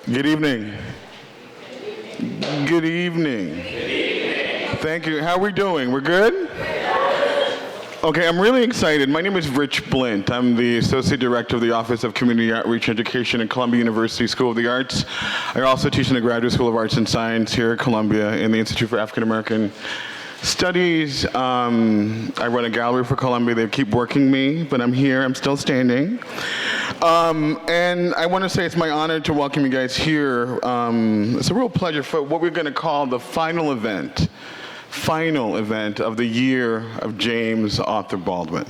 Good evening. Good evening. Thank you. How are we doing? We're good? Okay, I'm really excited. My name is Rich Blint. I'm the Associate Director of the Office of Community Outreach Education at Columbia University School of the Arts. I also teach in the Graduate School of Arts and Science here at Columbia in the Institute for African American Studies. I run a gallery for Columbia. They keep working me, but I'm here. I'm still standing. And I want to say it's my honor to welcome you guys here. It's a real pleasure for what we're going to call the final event of the year of James Arthur Baldwin.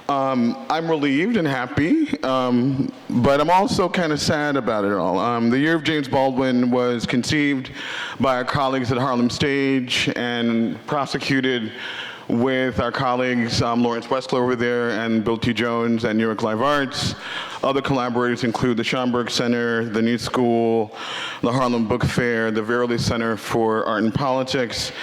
I'm relieved and happy, but I'm also kind of sad about it all. The year of James Baldwin was conceived by our colleagues at Harlem Stage and prosecuted with our colleagues Lawrence Westler over there and Bill T. Jones at New York Live Arts. Other collaborators include the Schomburg Center, the New School, the Harlem Book Fair, the Verily Center for Art and Politics,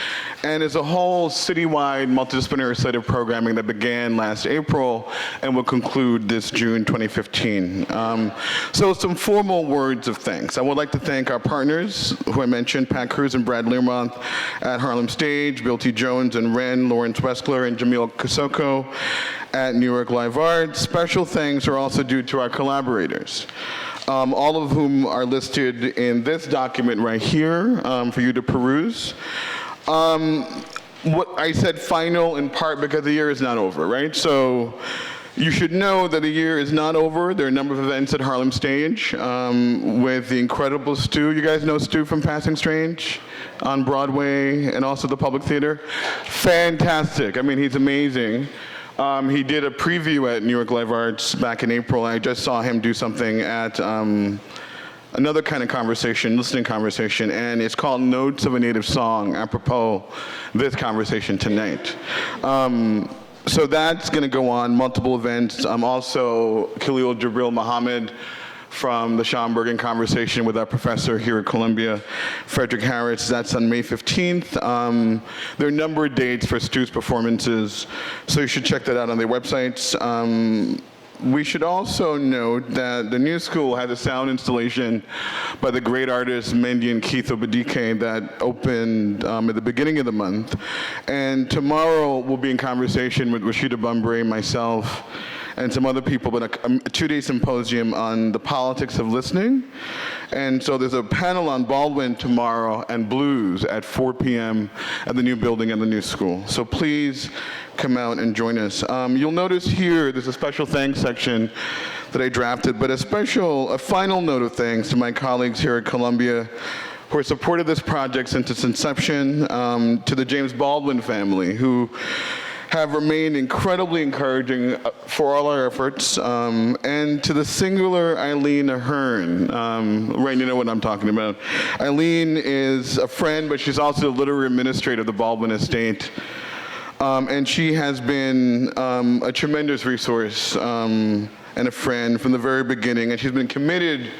and as a whole citywide multidisciplinary slate of programming that began last April and will conclude this June 2015. So some formal words of thanks. I would like to thank our partners who I mentioned, Pat Cruz and Brad Learmonth at Harlem Stage, Bill T. Jones and Ren, Lawrence Westler and Jamil Kosoko at New York Live Arts. Special thanks are also due to our collaborators, all of whom are listed in this document right here for you to peruse. What I said final in part because the year is not over, right? So you should know that the year is not over. There are a number of events at Harlem Stage with the incredible Stu. You guys know Stu from Passing Strange on Broadway and also the Public Theater? Fantastic. I mean, he's amazing. He did a preview at New York Live Arts back in April. I just saw him do something at another kind of conversation, listening conversation, and it's called Notes of a Native Song, apropos this conversation tonight. So that's going to go on, multiple events. Also, Khalil Jabril Muhammad from the Schomburg conversation with our professor here at Columbia, Frederick Harris. That's on May 15th. There are a number of dates for Stu's performances, so you should check that out on their websites. We should also note that the New School has a sound installation by the great artist Mendy and Keith Obadike that opened at the beginning of the month. And tomorrow we'll be in conversation with Rashida Bunbury, myself, and some other people, but a two-day symposium on the politics of listening. And so there's a panel on Baldwin tomorrow and blues at 4 p.m. at the new building and the New School. So please come out and join us. You'll notice here there's a special thanks section that I drafted, but a final note of thanks to my colleagues here at Columbia who have supported this project since its inception, to the James Baldwin family who have remained incredibly encouraging for all our efforts, and to the singular Eileen Ahern. Right, you know what I'm talking about. Eileen is a friend, but she's also the literary administrator of the Baldwin estate. And she has been a tremendous resource and a friend from the very beginning, and she's been committed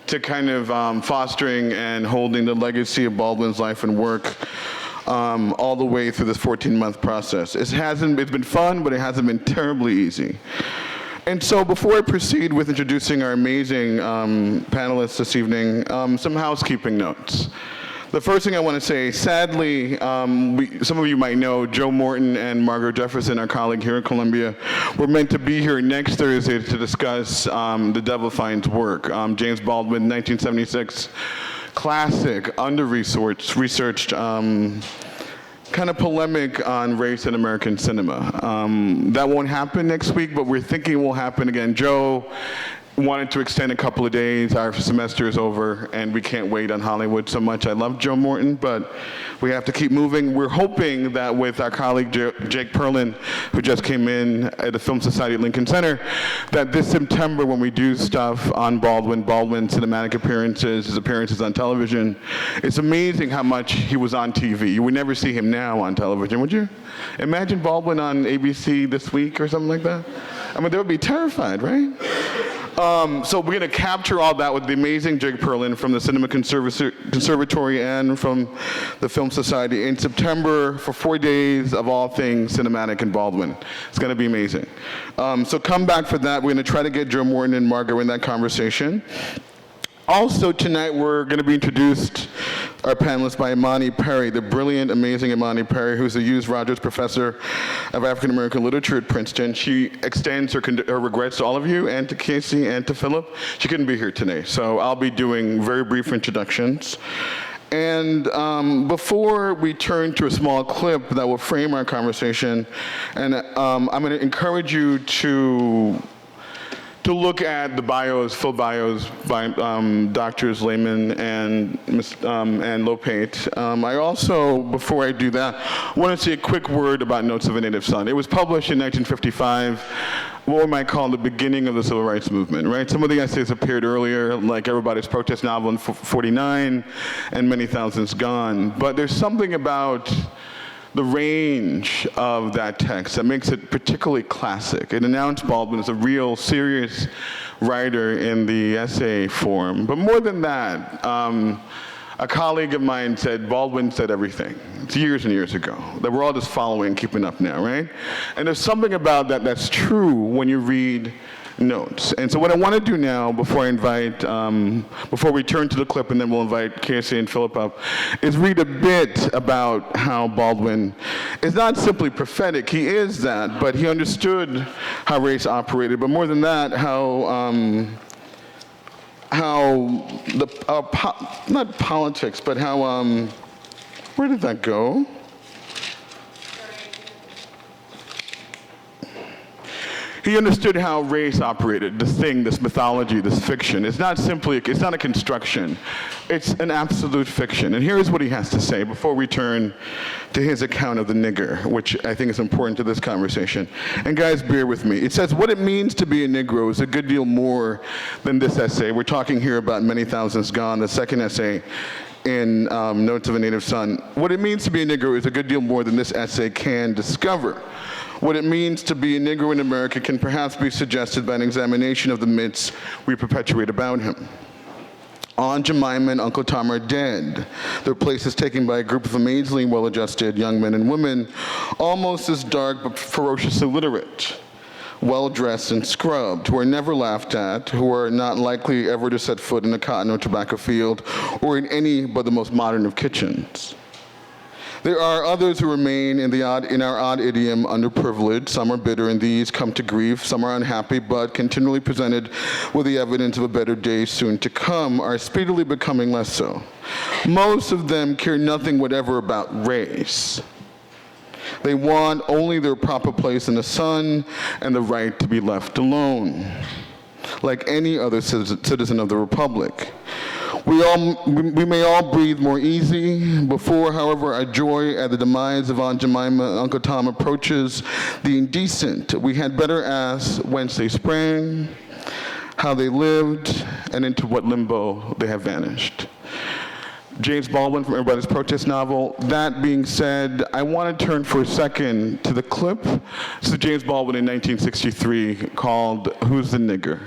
to kind of fostering and holding the legacy of Baldwin's life and work all the way through this 14-month process. It's been fun, but it hasn't been terribly easy. And so before I proceed with introducing our amazing panelists this evening, some housekeeping notes. The first thing I want to say, sadly, some of you might know Joe Morton and Margaret Jefferson, our colleague here at Columbia, were meant to be here next Thursday to discuss The Devil Finds Work, James Baldwin, 1976. Classic, under-researched, kind of polemic on race in American cinema. That won't happen next week, but we're thinking it will happen again. Joe wanted to extend a couple of days. Our semester is over, and we can't wait on Hollywood so much. I love Joe Morton, but we have to keep moving. We're hoping that with our colleague Jake Perlin, who just came in at the Film Society at Lincoln Center, that this September when we do stuff on Baldwin cinematic appearances, his appearances on television, it's amazing how much he was on TV. You would never see him now on television, would you? Imagine Baldwin on ABC this week or something like that. I mean, they would be terrified, right? So we're going to capture all that with the amazing Jake Perlin from the Cinema Conservatory and from the Film Society in September for 4 days of all things cinematic in Baldwin. It's going to be amazing. So come back for that. We're going to try to get Joe Morton and Margaret in that conversation. Also tonight we're going to be introduced, our panelists, by Imani Perry, the brilliant, amazing Imani Perry, who's the Hughes Rogers Professor of African American Literature at Princeton. She extends her regrets to all of you, and to Kiese and to Phillip. She couldn't be here today, so I'll be doing very brief introductions. And before we turn to a small clip that will frame our conversation, and I'm going to encourage you to look at the bios, full bios by Drs. Laymon and Lopate. I also, before I do that, want to say a quick word about Notes of a Native Son. It was published in 1955, what we might call the beginning of the civil rights movement, right? Some of the essays appeared earlier, like Everybody's Protest Novel in 49 and Many Thousands Gone. But there's something about the range of that text that makes it particularly classic. It announced Baldwin as a real, serious writer in the essay form. But more than that, a colleague of mine said Baldwin said everything. It's years and years ago, that we're all just following, keeping up now, right? And there's something about that that's true when you read Notes. And so what I want to do now, before I invite, before we turn to the clip and then we'll invite Kiese and Phillip up, is read a bit about how Baldwin is not simply prophetic, he is that, but he understood how race operated, but more than that, not politics, but how, where did that go? He understood how race operated, this thing, this mythology, this fiction. It's not a construction. It's an absolute fiction. And here's what he has to say before we turn to his account of the nigger, which I think is important to this conversation. And guys, bear with me. It says, what it means to be a Negro is a good deal more than this essay. We're talking here about Many Thousands Gone, the second essay in Notes of a Native Son. What it means to be a Negro is a good deal more than this essay can discover. What it means to be a Negro in America can perhaps be suggested by an examination of the myths we perpetuate about him. Aunt Jemima and Uncle Tom are dead. Their place is taken by a group of amazingly well-adjusted young men and women, almost as dark but ferociously literate, well-dressed and scrubbed, who are never laughed at, who are not likely ever to set foot in a cotton or tobacco field, or in any but the most modern of kitchens. There are others who remain in our odd idiom, underprivileged. Some are bitter, and these come to grief. Some are unhappy, but continually presented with the evidence of a better day soon to come, are speedily becoming less so. Most of them care nothing whatever about race. They want only their proper place in the sun and the right to be left alone, like any other citizen of the Republic. We may all breathe more easy. Before, however, our joy at the demise of Aunt Jemima and Uncle Tom approaches the indecent, we had better ask whence they sprang, how they lived, and into what limbo they have vanished. James Baldwin from Everybody's Protest Novel. That being said, I want to turn for a second to the clip. This is James Baldwin in 1963 called Who's the Nigger?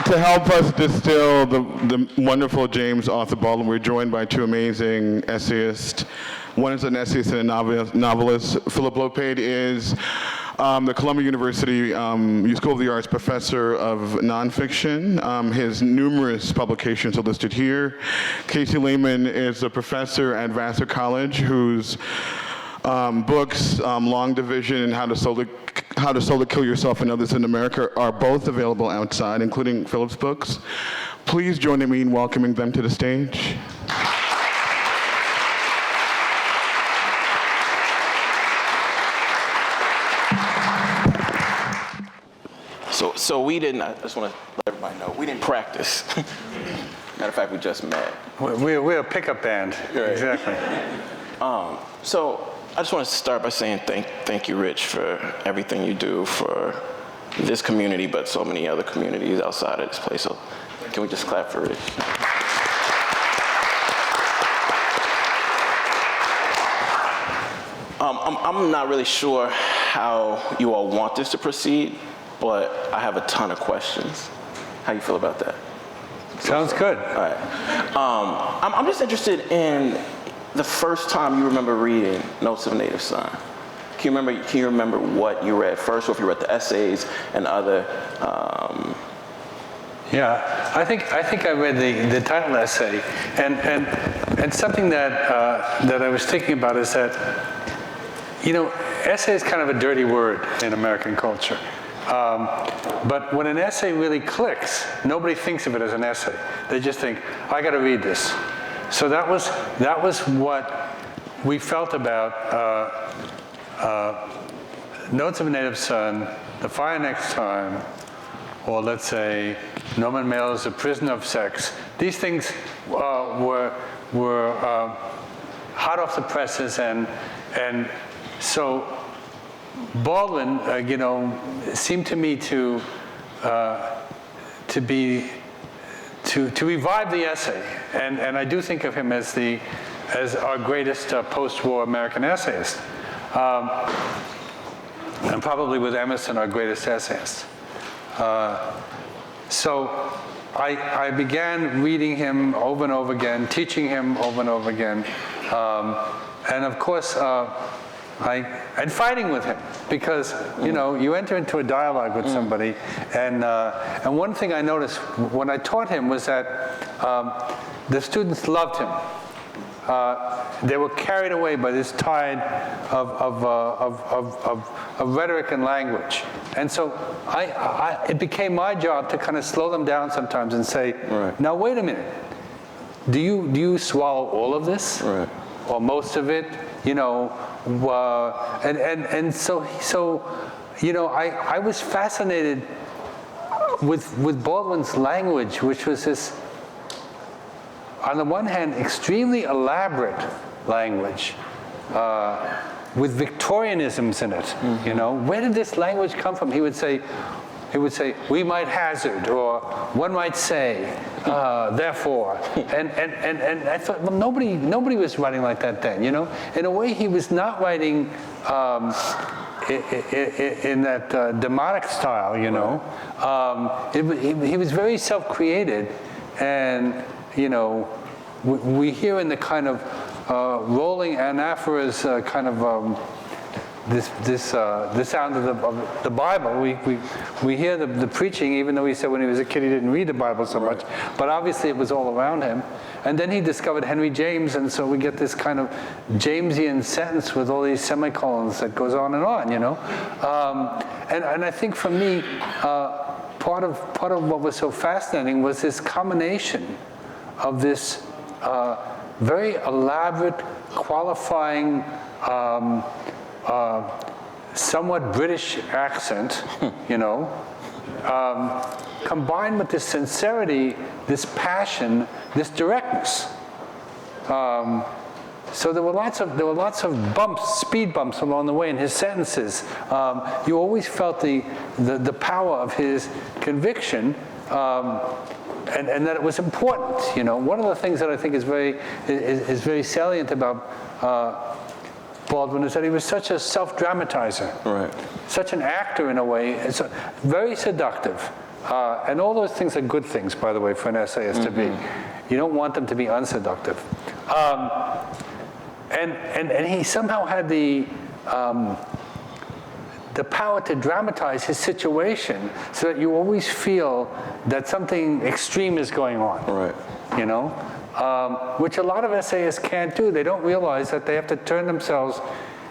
To help us distill the wonderful James Arthur Baldwin, we're joined by two amazing essayists. One is an essayist and a novelist. Phillip Lopate is the Columbia University School of the Arts Professor of Nonfiction. His numerous publications are listed here. Kiese Laymon is a professor at Vassar College whose books, Long Division and How to Slowly Kill Yourself and Others in America, are both available outside, including Phillip's books. Please join me in welcoming them to the stage. So we didn't, I just want to let everybody know, we didn't practice. Matter of fact, we just met. We're a pickup band, right. Exactly. So I just want to start by saying thank you, Rich, for everything you do for this community, but so many other communities outside of this place. So can we just clap for Rich? I'm not really sure how you all want this to proceed, but I have a ton of questions. How you feel about that? Sounds good. All right. I'm just interested in the first time you remember reading Notes of a Native Son. Can you remember what you read first, or if you read the essays and other? Yeah, I think I read the title essay, and something that I was thinking about is that, essay is kind of a dirty word in American culture. But when an essay really clicks, nobody thinks of it as an essay. They just think, I got to read this. So that was what we felt about Notes of a Native Son, The Fire Next Time, or let's say Norman Mailer's A Prisoner of Sex. These things were hot off the presses, and so Baldwin, seemed to me to revive the essay, and I do think of him as our greatest post-war American essayist, and probably with Emerson, our greatest essayist. So I began reading him over and over again, teaching him over and over again, and of course, and fighting with him, because you enter into a dialogue with somebody, and one thing I noticed when I taught him was that the students loved him. They were carried away by this tide of rhetoric and language, and so it became my job to kind of slow them down sometimes and say, right. Now wait a minute, do you swallow all of this, right, or most of it? So I was fascinated with Baldwin's language, which was this, on the one hand, extremely elaborate language with Victorianisms in it. Mm-hmm. Where did this language come from? He would say, we might hazard, or one might say, therefore. And I thought, well, nobody was writing like that then, In a way, he was not writing in that demonic style, He was very self-created, and, we hear in the kind of rolling anaphoras kind of the sound of the Bible. We hear the preaching, even though he said when he was a kid he didn't read the Bible so much, but obviously it was all around him. And then he discovered Henry James, and so we get this kind of Jamesian sentence with all these semicolons that goes on, and I think for me, part of what was so fascinating was this combination of this very elaborate, qualifying, somewhat British accent, combined with this sincerity, this passion, this directness. So there were lots of bumps, speed bumps along the way in his sentences. You always felt the power of his conviction, and that it was important. One of the things that I think is very salient about Baldwin is that he was such a self-dramatizer, right? Such an actor in a way. It's very seductive, and all those things are good things, by the way, for an essayist to be. You don't want them to be unseductive. And he somehow had the power to dramatize his situation so that you always feel that something extreme is going on. Right. Which a lot of essayists can't do. They don't realize that they have to turn themselves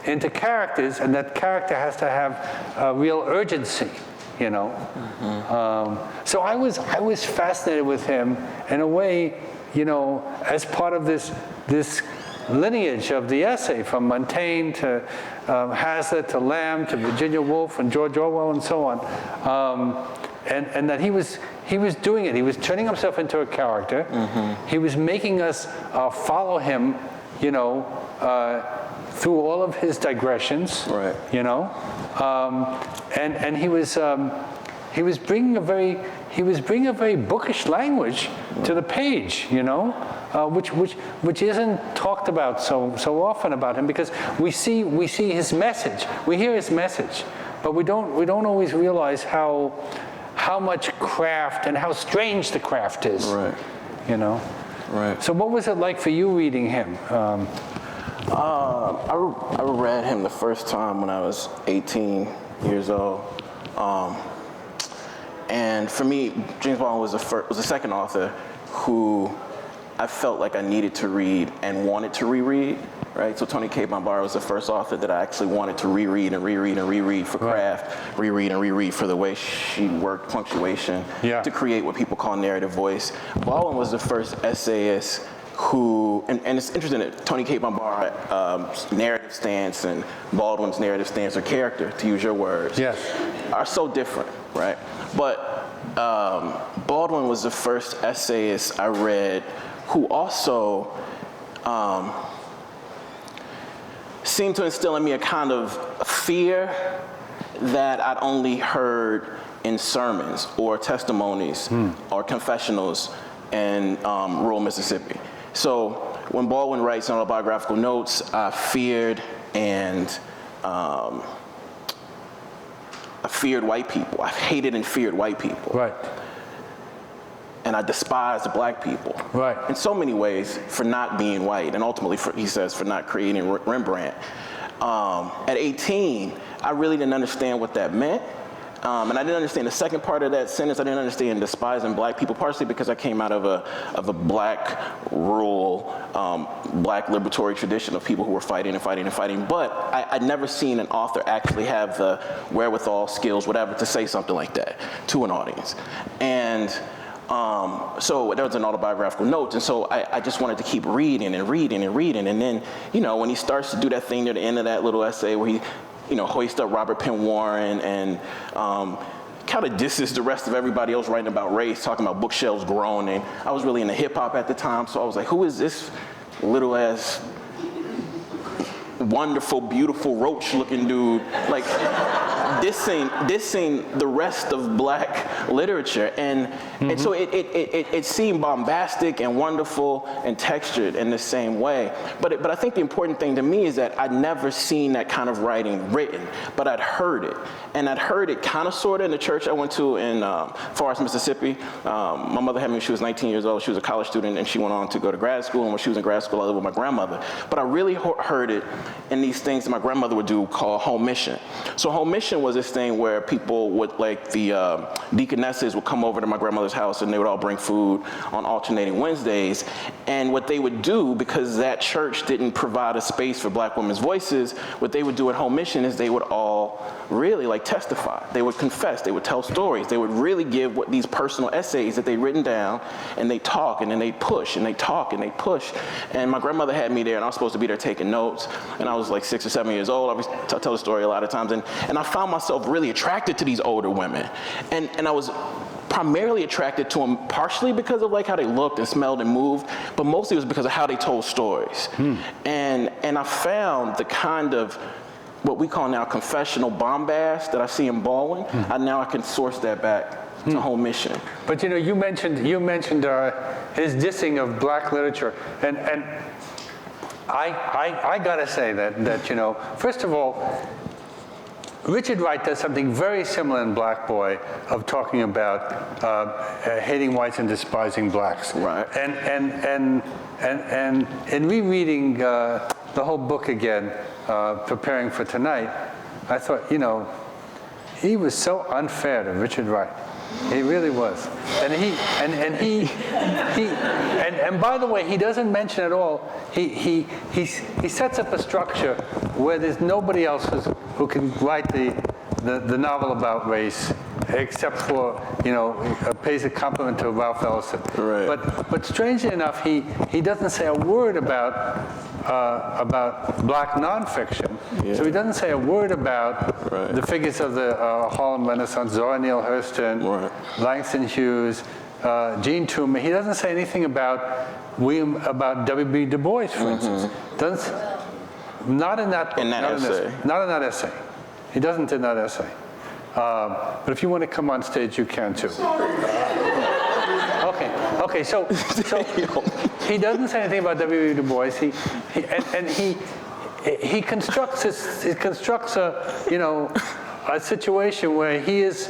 into characters, and that character has to have a real urgency. So I was fascinated with him in a way, as part of this lineage of the essay, from Montaigne to Hazlitt to Lamb to Virginia Woolf and George Orwell and so on, and that he was doing it. He was turning himself into a character. Mm-hmm. He was making us follow him, through all of his digressions. Right. And he was bringing a very bookish language to the page, which isn't talked about so often about him, because we see his message, we hear his message, but we don't always realize how much craft and how strange the craft is. Right. Right. So what was it like for you reading him? I read him the first time when I was 18 years old. And for me, James Baldwin was the second author who I felt like I needed to read and wanted to reread, right? So Toni Cade Bambara was the first author that I actually wanted to reread and reread and reread for craft, reread and reread for the way she worked punctuation to create what people call narrative voice. Baldwin was the first essayist who, and it's interesting that Toni Cade Bambara's narrative stance and Baldwin's narrative stance or character, to use your words, are so different, right? But Baldwin was the first essayist I read who also seemed to instill in me a kind of fear that I'd only heard in sermons or testimonies or confessionals in rural Mississippi. So when Baldwin writes in autobiographical notes, I feared white people. I hated and feared white people. Right. And I despised black people. Right. In so many ways for not being white, and ultimately, he says, for not creating Rembrandt. At 18, I really didn't understand what that meant. And I didn't understand the second part of that sentence. I didn't understand despising black people, partially because I came out of a black, rural, black liberatory tradition of people who were fighting and fighting and fighting. But I'd never seen an author actually have the wherewithal, skills, whatever, to say something like that to an audience. And so there was an autobiographical note, and so I just wanted to keep reading and reading and reading. And then, when he starts to do that thing near the end of that little essay where he hoist up Robert Penn Warren and kind of disses the rest of everybody else writing about race, talking about bookshelves groaning. I was really into hip hop at the time, so I was like, who is this little ass, wonderful, beautiful, roach-looking dude, like dissing the rest of black literature, and so it seemed bombastic and wonderful and textured in the same way. But I think the important thing to me is that I'd never seen that kind of writing written, but I'd heard it, and I'd heard it kind of sort of in the church I went to in Forest, Mississippi. My mother had me when she was 19 years old. She was a college student, and she went on to go to grad school. And when she was in grad school, I lived with my grandmother. But I really heard it in these things that my grandmother would do called home mission. So home mission was this thing where people would, like the deaconesses would come over to my grandmother's house, and they would all bring food on alternating Wednesdays. And what they would do, because that church didn't provide a space for black women's voices, what they would do at home mission is they would all really testify. They would confess, they would tell stories, they would really give what these personal essays that they'd written down, and they talk, and then they push, and they talk, and they push. And my grandmother had me there, and I was supposed to be there taking notes, and I was like 6 or 7 years old. I tell the story a lot of times, and I found myself really attracted to these older women, and I was primarily attracted to them partially because of how they looked and smelled and moved, but mostly it was because of how they told stories. And I found the kind of what we call now confessional bombast that I see in Baldwin. Now I can source that back to home mission. But you mentioned his dissing of black literature, and I gotta say that first of all, Richard Wright does something very similar in Black Boy of talking about hating whites and despising blacks. Right. And in rereading the whole book again, preparing for tonight, I thought, he was so unfair to Richard Wright. He really was. And by the way, he doesn't mention at all, he sets up a structure where there's nobody else who can write the novel about race, except for, pays a compliment to Ralph Ellison. Right. But strangely enough, he doesn't say a word about black nonfiction. Yeah. So he doesn't say a word about the figures of the Harlem Renaissance, Zora Neale Hurston, Langston Hughes, Gene Toomer. He doesn't say anything about W.B. Du Bois, for instance. Not in that book. Not in that essay. He doesn't in that essay. But if you want to come on stage, you can too. Okay. So he doesn't say anything about W.B. Du Bois. He constructs a situation where he's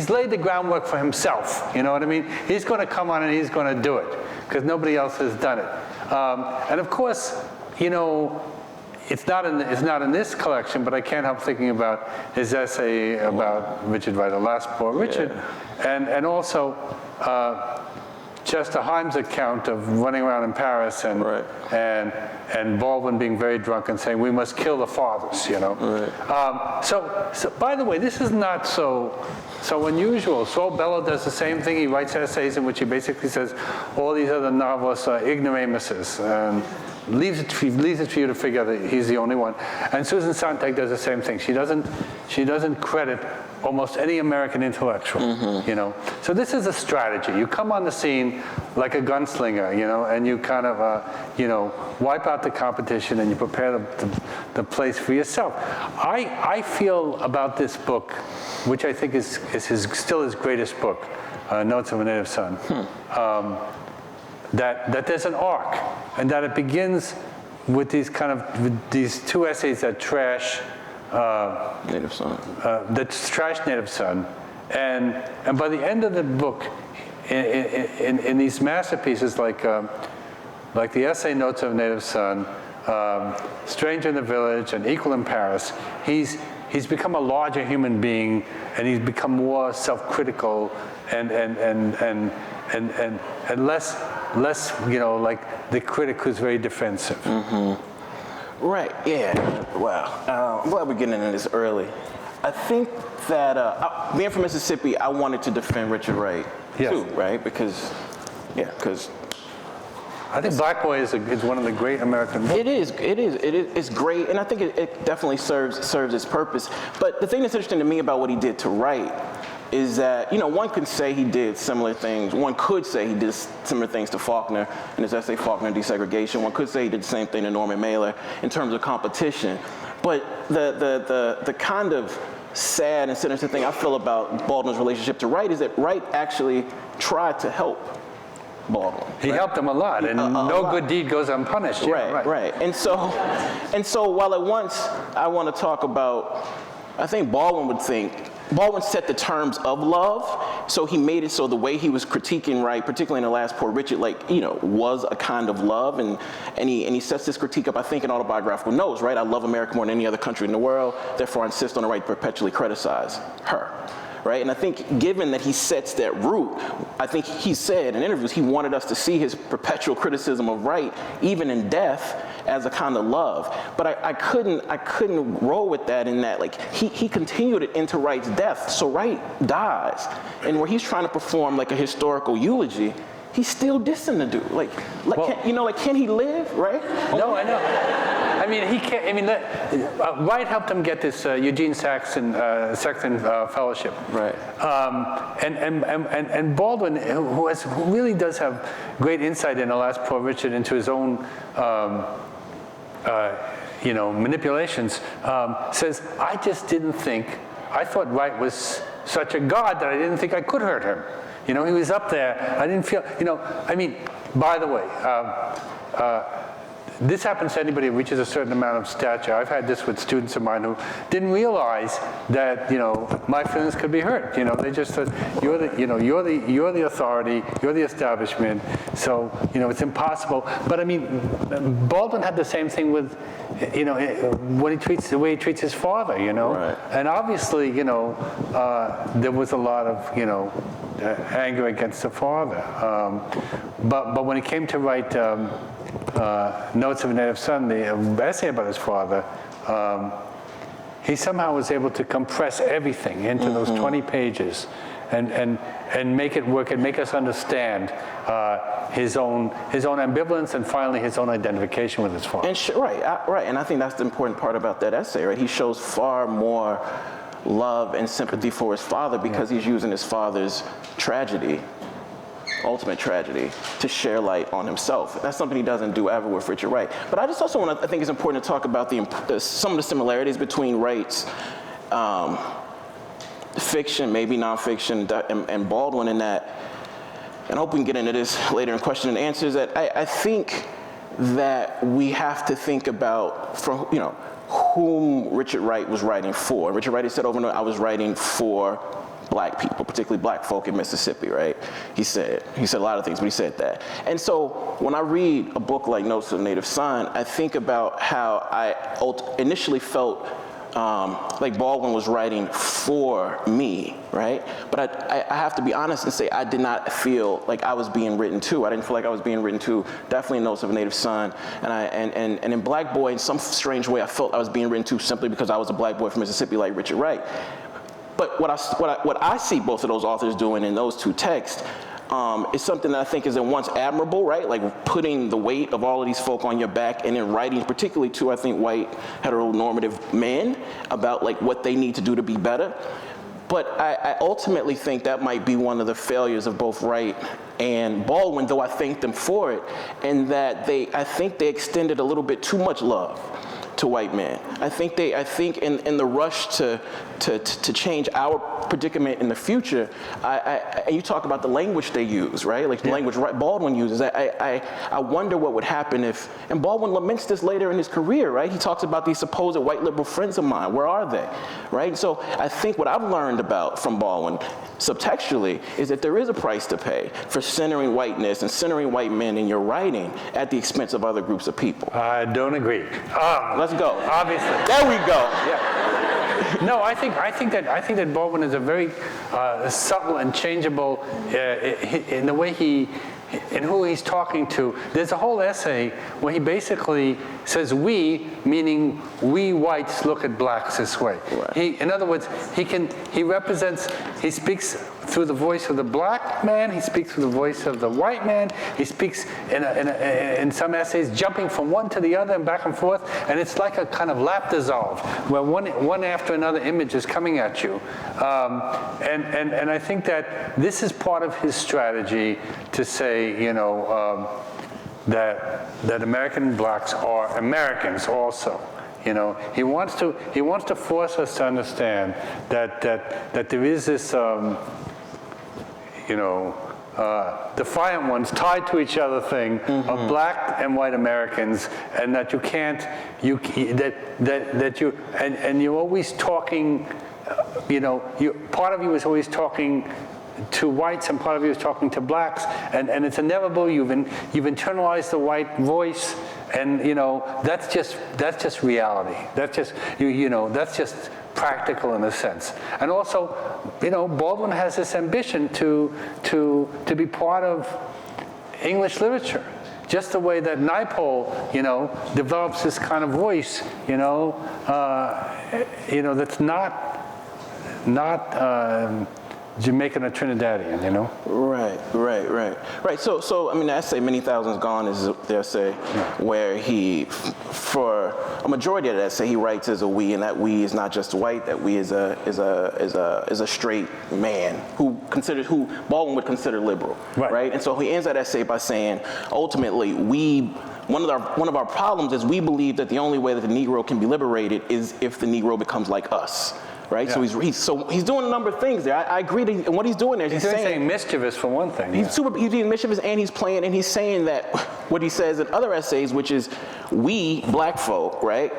laid the groundwork for himself. You know what I mean? He's going to come on and he's going to do it because nobody else has done it. And of course, it's not in this collection, but I can't help thinking about his essay about Richard Wright, Alas, Poor Richard, and also Chester Himes' account of running around in Paris and Baldwin being very drunk and saying, "We must kill the fathers," you know. Right. So by the way, this is not so unusual. Saul Bellow does the same thing. He writes essays in which he basically says all these other novelists are ignoramuses, and leaves it for you to figure out that he's the only one. And Susan Sontag does the same thing. She doesn't credit almost any American intellectual, you know. So this is a strategy. You come on the scene like a gunslinger, you know, and you kind of, you know, wipe out the competition and you prepare the place for yourself. I feel about this book, which I think is still his greatest book, Notes of a Native Son, that there's an arc, and that it begins with these two essays that trash Native Son. That's trash Native Son, and by the end of the book, in these masterpieces like the essay Notes of a Native Son, Stranger in the Village, and Equal in Paris, he's become a larger human being, and he's become more self-critical and less, you know, like the critic who's very defensive. Right, yeah, wow. I'm glad we're getting into this early. I think that, being from Mississippi, I wanted to defend Richard Wright, too, right? Because I think Black Boy is one of the great American books. It's great, and I think it definitely serves its purpose. But the thing that's interesting to me about what he did to Wright is that, you know, one could say he did similar things. One could say he did similar things to Faulkner in his essay Faulkner and Desegregation. One could say he did the same thing to Norman Mailer in terms of competition. But the kind of sad and sinister thing I feel about Baldwin's relationship to Wright is that Wright actually tried to help Baldwin. He helped him a lot, and no good deed goes unpunished. Yeah, right. And so while at once I want to talk about, I think Baldwin set the terms of love, so he made it so the way he was critiquing Wright, particularly in The Last Poor Richard, like, you know, was a kind of love, and he sets this critique up, I think, in Autobiographical Notes, right? I love America more than any other country in the world, therefore I insist on the right to perpetually criticize her. Right? And I think given that he sets that root, I think he said in interviews he wanted us to see his perpetual criticism of Wright, even in death, as a kind of love. But I couldn't roll with that in that, like, he continued it into Wright's death. So Wright dies, and where he's trying to perform like a historical eulogy, he's still dissing the dude. Like well, can he live, right? No, I know. I mean, he can't. I mean, Wright helped him get this Eugene Sexton Fellowship, right? And Baldwin, who really does have great insight in Alas, Poor Richard into his own, manipulations, says, I just didn't think. I thought Wright was such a god that I didn't think I could hurt him. You know, he was up there. I didn't feel. I mean, by the way. This happens to anybody who reaches a certain amount of stature. I've had this with students of mine who didn't realize that, my feelings could be hurt. They just thought, you're the authority, you're the establishment, so, it's impossible. But I mean, Baldwin had the same thing with, the way he treats his father, Right. And obviously, there was a lot of, anger against the father. But when he came to write Notes of a Native Son, the essay about his father, he somehow was able to compress everything into those 20 pages and make it work and make us understand his own ambivalence and finally his own identification with his father. And right. And I think that's the important part about that essay, right? He shows far more love and sympathy for his father because he's using his father's tragedy, ultimate tragedy, to share light on himself. That's something he doesn't do ever with Richard Wright. But I just also I think it's important to talk about some of the similarities between Wright's fiction, maybe nonfiction, and Baldwin in that, and I hope we can get into this later in question and answers, that I think that we have to think about whom Richard Wright was writing for. Richard Wright said over and over, I was writing for black people, particularly black folk in Mississippi, right? He said a lot of things, but he said that. And so when I read a book like Notes of a Native Son, I think about how I initially felt like Baldwin was writing for me, right? But I have to be honest and say I did not feel like I was being written to. I didn't feel like I was being written to. Definitely Notes of a Native Son, and in Black Boy, in some strange way, I felt I was being written to simply because I was a black boy from Mississippi, like Richard Wright. But what I see both of those authors doing in those two texts is something that I think is at once admirable, right? Like putting the weight of all of these folk on your back, and in writing, particularly to, I think, white heteronormative men about like what they need to do to be better. But I ultimately think that might be one of the failures of both Wright and Baldwin, though I thank them for it, and that I think they extended a little bit too much love to white men. I think in the rush to change our predicament in the future, and you talk about the language they use, right? Like the language Baldwin uses. I wonder what would happen if, and Baldwin laments this later in his career, right? He talks about these supposed white liberal friends of mine. Where are they, right? So I think what I've learned about from Baldwin subtextually is that there is a price to pay for centering whiteness and centering white men in your writing at the expense of other groups of people. I don't agree. Let's go. Obviously. There we go. Yeah. No, I think that Baldwin is a very subtle and changeable in the way in who he's talking to. There's a whole essay where he basically says we, meaning we whites look at blacks this way. Right. In other words, he speaks through the voice of the black man, he speaks through the voice of the white man, he speaks in some essays jumping from one to the other and back and forth, and it's like a kind of lap dissolve where one after another image is coming at you. And I think that this is part of his strategy to say, that American blacks are Americans also. He wants to force us to understand that there is this, defiant ones tied to each other thing of black and white Americans, and that you can't, and you're always talking, part of you is always talking to whites and part of you is talking to blacks, and it's inevitable. You've internalized the white voice, and that's just reality. That's just that's just practical in a sense. And also, Baldwin has this ambition to be part of English literature, just the way that Naipaul, develops this kind of voice, that's not Jamaican or Trinidadian, Right. So I mean, the essay "Many Thousands Gone" is the essay where he, for a majority of the essay, he writes as a we, and that we is not just white. That we is a straight man who Baldwin would consider liberal, right? And so he ends that essay by saying, ultimately, one of our problems is we believe that the only way that the Negro can be liberated is if the Negro becomes like us. Right, yeah. So he's doing a number of things there. I agree. And what he's doing there is he's saying mischievous for one thing. He's being mischievous, and he's playing, and he's saying that what he says in other essays, which is we black folk, right,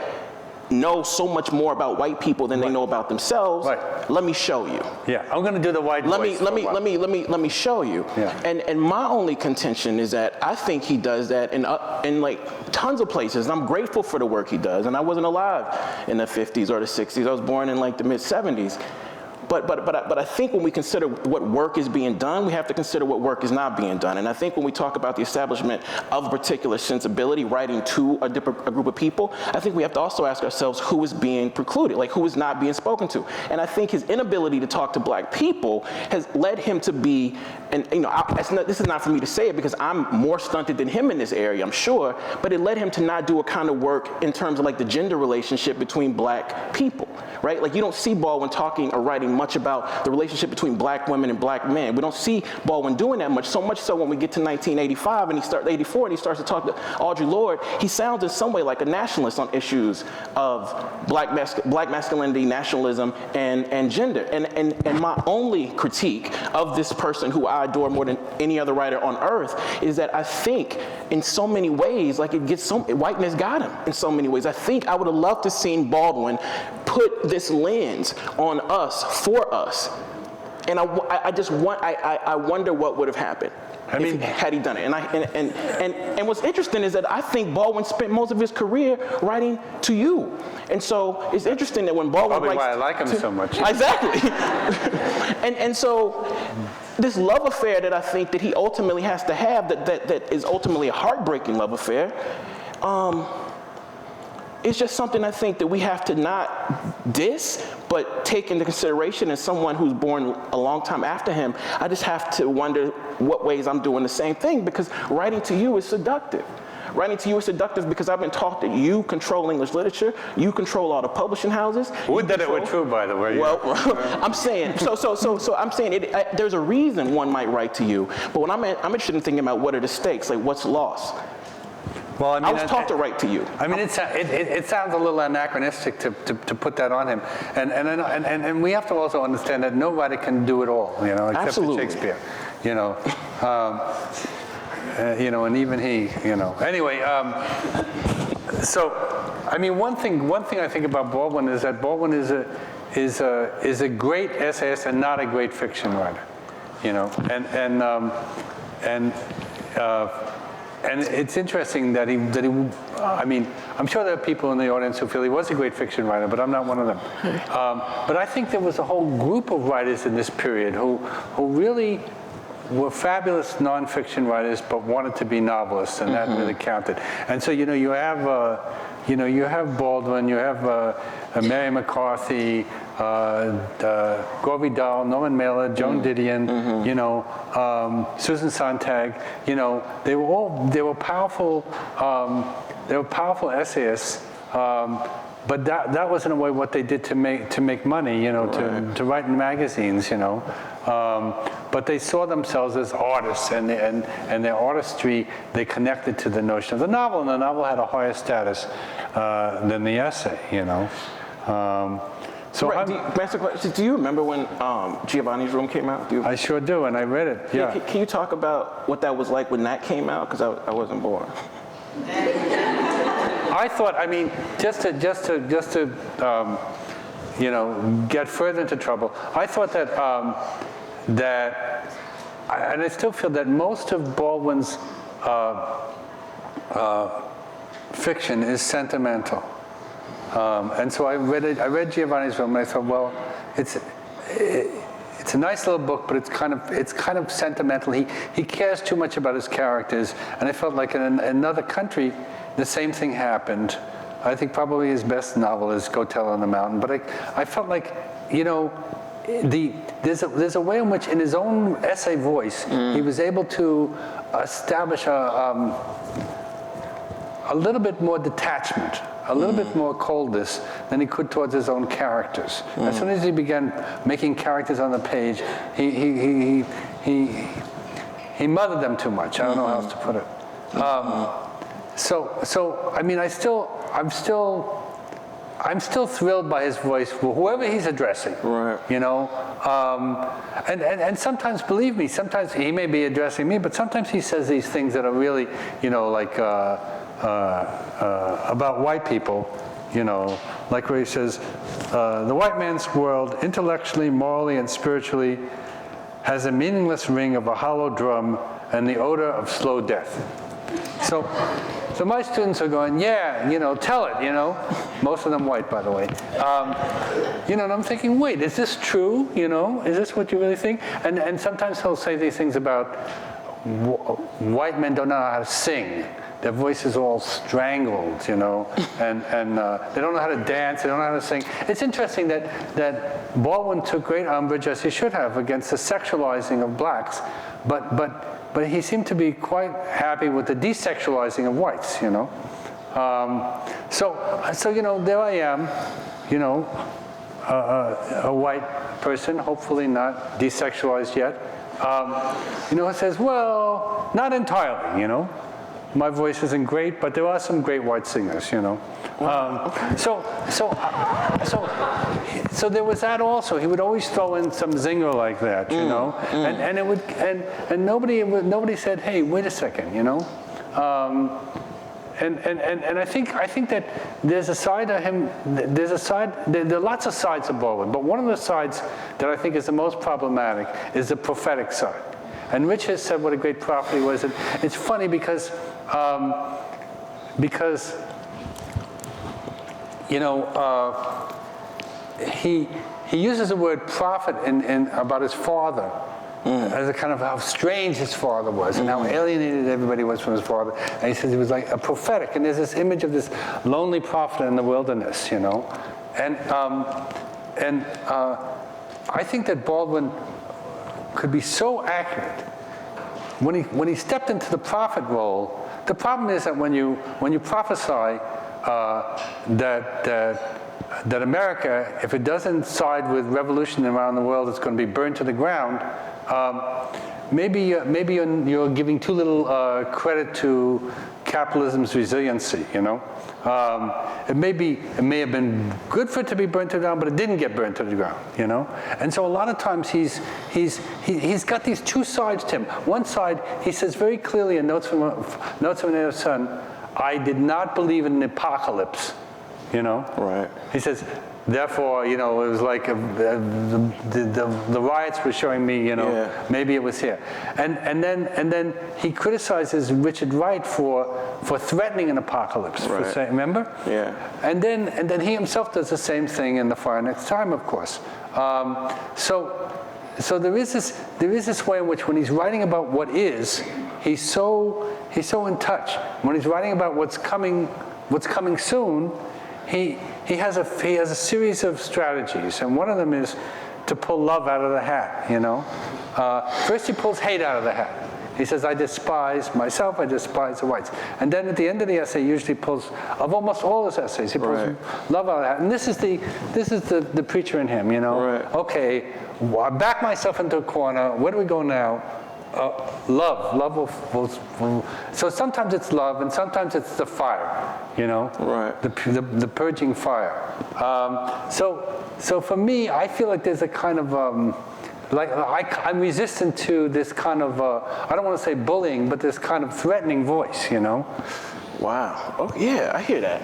know so much more about white people than they know about themselves. Right. Let me show you. Yeah, I'm going to do the white voice. Let me show you. Yeah. And my only contention is that I think he does that in like tons of places, and I'm grateful for the work he does. And I wasn't alive in the 50s or the 60s. I was born in like the mid 70s. But I think when we consider what work is being done, we have to consider what work is not being done. And I think when we talk about the establishment of a particular sensibility, writing to a group of people, I think we have to also ask ourselves who is being precluded, like who is not being spoken to. And I think his inability to talk to black people has led him to be, and this is not for me to say it because I'm more stunted than him in this area, I'm sure, but it led him to not do a kind of work in terms of like the gender relationship between black people, right? Like you don't see Baldwin talking or writing much about the relationship between black women and black men. We don't see Baldwin doing that much, so much so when we get to 1985 and 84 and he starts to talk to Audre Lorde, he sounds in some way like a nationalist on issues of black masculinity, nationalism, and gender. And my only critique of this person who I adore more than any other writer on earth is that I think in so many ways, like whiteness got him in so many ways. I think I would have loved to seen Baldwin put this lens on us, for us, And I wonder what would have happened. Had he done it. And what's interesting is that I think Baldwin spent most of his career writing to you. And so it's interesting that when Baldwin Probably writes why I like him so much. Exactly. and so this love affair that I think that he ultimately has to have, that is ultimately a heartbreaking love affair, it's just something I think that we have to not diss, but take into consideration as someone who's born a long time after him. I just have to wonder what ways I'm doing the same thing, because writing to you is seductive. Writing to you is seductive because I've been taught that you control English literature, you control all the publishing houses. Would that it were true, by the way. Well, I'm saying, so I'm saying there's a reason one might write to you, but when I'm interested in thinking about what are the stakes, like what's lost. Well, I mean, I was taught to write to you. I mean, it sounds a little anachronistic to put that on him, and we have to also understand that nobody can do it all, except Absolutely. for Shakespeare, and even he, Anyway, so I mean, one thing I think about Baldwin is that Baldwin is a great essayist and not a great fiction writer, And it's interesting that he, I mean, I'm sure there are people in the audience who feel he was a great fiction writer, but I'm not one of them. But I think there was a whole group of writers in this period who really were fabulous nonfiction writers, but wanted to be novelists, and that really counted. And so, you have Baldwin, you have Mary McCarthy, Gore Vidal, Norman Mailer, Joan Didion, Susan Sontag. They were powerful essayists. But that was in a way what they did to make money, to write in magazines, But they saw themselves as artists, and their artistry, they connected to the notion of the novel, and the novel had a higher status than the essay, So right. Do you remember when Giovanni's Room came out? I sure do, and I read it. Yeah. Can you talk about what that was like when that came out? Because I wasn't born. I thought, I mean, just to get further into trouble, I thought and I still feel that most of Baldwin's fiction is sentimental. And so I read Giovanni's Room, and I thought, well, it's a nice little book, but it's kind of sentimental. He cares too much about his characters, and I felt like in another country, the same thing happened. I think probably his best novel is Go Tell on the Mountain, but I felt like, there's a way in which, in his own essay voice, he was able to establish a little bit more detachment, a little bit more coldness than he could towards his own characters. As soon as he began making characters on the page, he mothered them too much. I don't know how else to put it. So I mean, I'm still thrilled by his voice, whoever he's addressing. Right. And sometimes, believe me, sometimes he may be addressing me, but sometimes he says these things that are really, like about white people, like where he says, the white man's world, intellectually, morally, and spiritually, has a meaningless ring of a hollow drum and the odor of slow death. So my students are going, yeah, tell it, most of them white, by the way. And I'm thinking, wait, is this true? Is this what you really think? And sometimes he'll say these things about white men don't know how to sing. Their voice is all strangled, and they don't know how to dance, they don't know how to sing. It's interesting that Baldwin took great umbrage, as he should have, against the sexualizing of blacks, but he seemed to be quite happy with the desexualizing of whites, So there I am, a white person, hopefully not desexualized yet, who says, well, not entirely, My voice isn't great, but there are some great white singers, So there was that also. He would always throw in some zinger like that, and it would, and nobody said, hey, wait a second, I think that there's a side of him. There are lots of sides of Baldwin, but one of the sides that I think is the most problematic is the prophetic side. And Rich has said what a great prophet he was. And it's funny because you know, he uses the word prophet about his father. As a kind of how strange his father was and how alienated everybody was from his father. And he says he was like a prophetic. And there's this image of this lonely prophet in the wilderness, you know. And I think that Baldwin could be so accurate. When he stepped into the prophet role, the problem is that when you prophesy that America, if it doesn't side with revolution around the world, it's going to be burned to the ground. Maybe you're giving too little credit to capitalism's resiliency. You know, it may have been good for it to be burnt to the ground, but it didn't get burnt to the ground. You know, and so a lot of times he's got these two sides to him. One side, he says very clearly in Notes from an Native Son, I did not believe in an apocalypse. You know, right? He says. Therefore, you know, it was like the riots were showing me, you know, maybe it was here, and then he criticizes Richard Wright for threatening an apocalypse. Right. Remember? Yeah. And then he himself does the same thing in The Fire Next Time, of course. So there is this way in which when he's writing about what is, he's so in touch. When he's writing about what's coming soon. He has a series of strategies, and one of them is to pull love out of the hat, you know. First he pulls hate out of the hat. He says, I despise myself, I despise the whites. And then at the end of the essay, he usually pulls, of almost all his essays, he pulls love out of the hat. And this is the preacher in him, you know. Right. Okay, I back myself into a corner, where do we go now? Love will. So sometimes it's love, and sometimes it's the fire, you know, right? The purging fire. So for me, I feel like there's a kind of I'm resistant to this kind of I don't want to say bullying, but this kind of threatening voice, you know. Wow. Oh yeah, I hear that.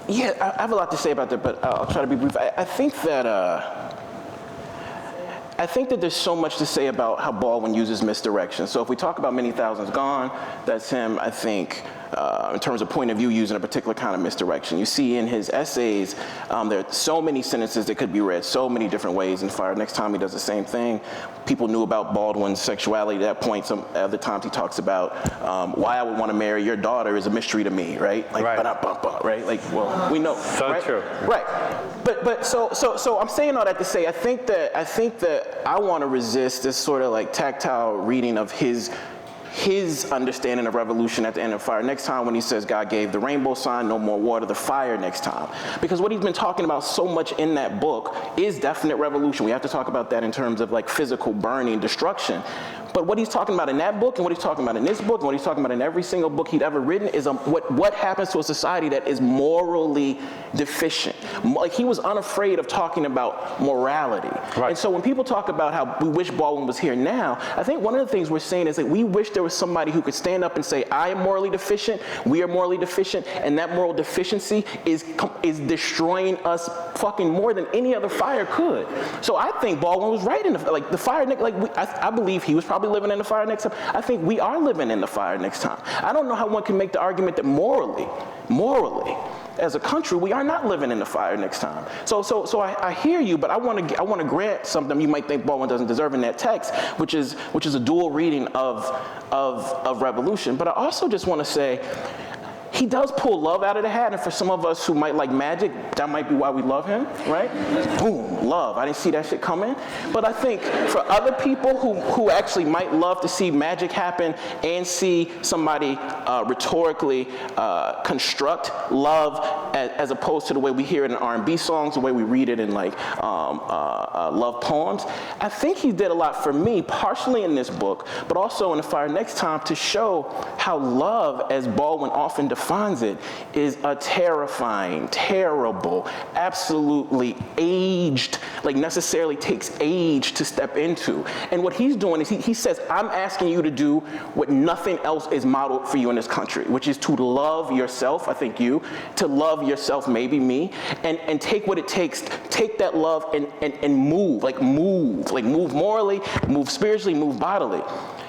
Yeah, I have a lot to say about that, but I'll try to be brief. I think that there's so much to say about how Baldwin uses misdirection. So if we talk about Many Thousands Gone, that's him, I think, in terms of point of view, using a particular kind of misdirection. You see in his essays, there are so many sentences that could be read so many different ways. In Fire Next Time, he does the same thing. People knew about Baldwin's sexuality at that point. Some other times he talks about why I would want to marry your daughter is a mystery to me, right? Like, right? Like, well, we know. So right? True. Right. But so I'm saying all that to say, I think that I want to resist this sort of like tactile reading of his understanding of revolution at the end of Fire Next Time when he says God gave the rainbow sign, no more water, the fire next time. Because what he's been talking about so much in that book is definite revolution. We have to talk about that in terms of like physical burning, destruction. But what he's talking about in that book and what he's talking about in this book and what he's talking about in every single book he'd ever written is what happens to a society that is morally deficient. Like he was unafraid of talking about morality. Right. And so when people talk about how we wish Baldwin was here now, I think one of the things we're saying is that we wish there was somebody who could stand up and say, I am morally deficient, we are morally deficient, and that moral deficiency is destroying us fucking more than any other fire could. So I think Baldwin was right in the fire, I believe he was probably living in the fire next time. I think we are living in the fire next time. I don't know how one can make the argument that morally, as a country, we are not living in the fire next time. So I hear you, but I want to grant something you might think Baldwin doesn't deserve in that text, which is a dual reading of revolution. But I also just want to say, he does pull love out of the hat, and for some of us who might like magic, that might be why we love him, right? Boom, love. I didn't see that shit coming. But I think for other people who actually might love to see magic happen and see somebody rhetorically construct love as opposed to the way we hear it in R&B songs, the way we read it in like love poems, I think he did a lot for me, partially in this book, but also in The Fire Next Time, to show how love, as Baldwin often defines defines it, is a terrifying, terrible, absolutely aged, like necessarily takes age to step into. And what he's doing is he says, I'm asking you to do what nothing else is modeled for you in this country, which is to love yourself, I think you, to love yourself, maybe me, and take what it takes, take that love and move morally, move spiritually, move bodily.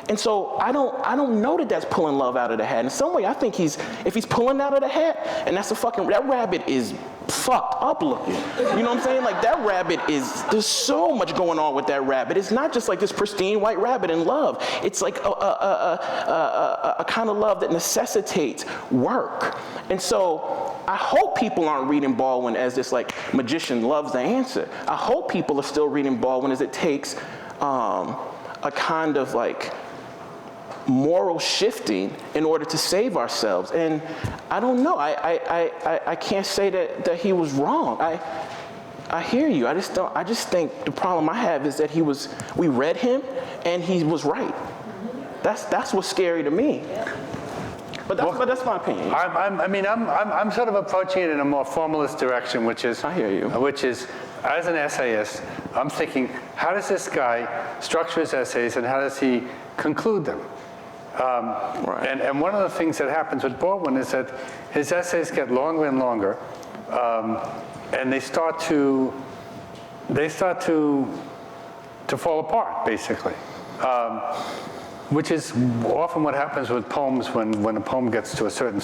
And so I don't know that that's pulling love out of the hat. In some way, I think if he's pulling out of the hat, and that rabbit is fucked up looking. You know what I'm saying? Like that rabbit there's so much going on with that rabbit. It's not just like this pristine white rabbit in love. It's like a kind of love that necessitates work. And so I hope people aren't reading Baldwin as this like magician loves the answer. I hope people are still reading Baldwin as it takes a kind of like moral shifting in order to save ourselves. And I don't know, I can't say that he was wrong. I hear you. I just think the problem I have is that we read him and he was right. That's what's scary to me. But that's my opinion. I'm sort of approaching it in a more formalist direction, which is, I hear you. Which is, as an essayist, I'm thinking, how does this guy structure his essays and how does he conclude them? Right. And one of the things that happens with Baldwin is that his essays get longer and longer, and they start to fall apart, basically. Which is often what happens with poems when a poem gets to a certain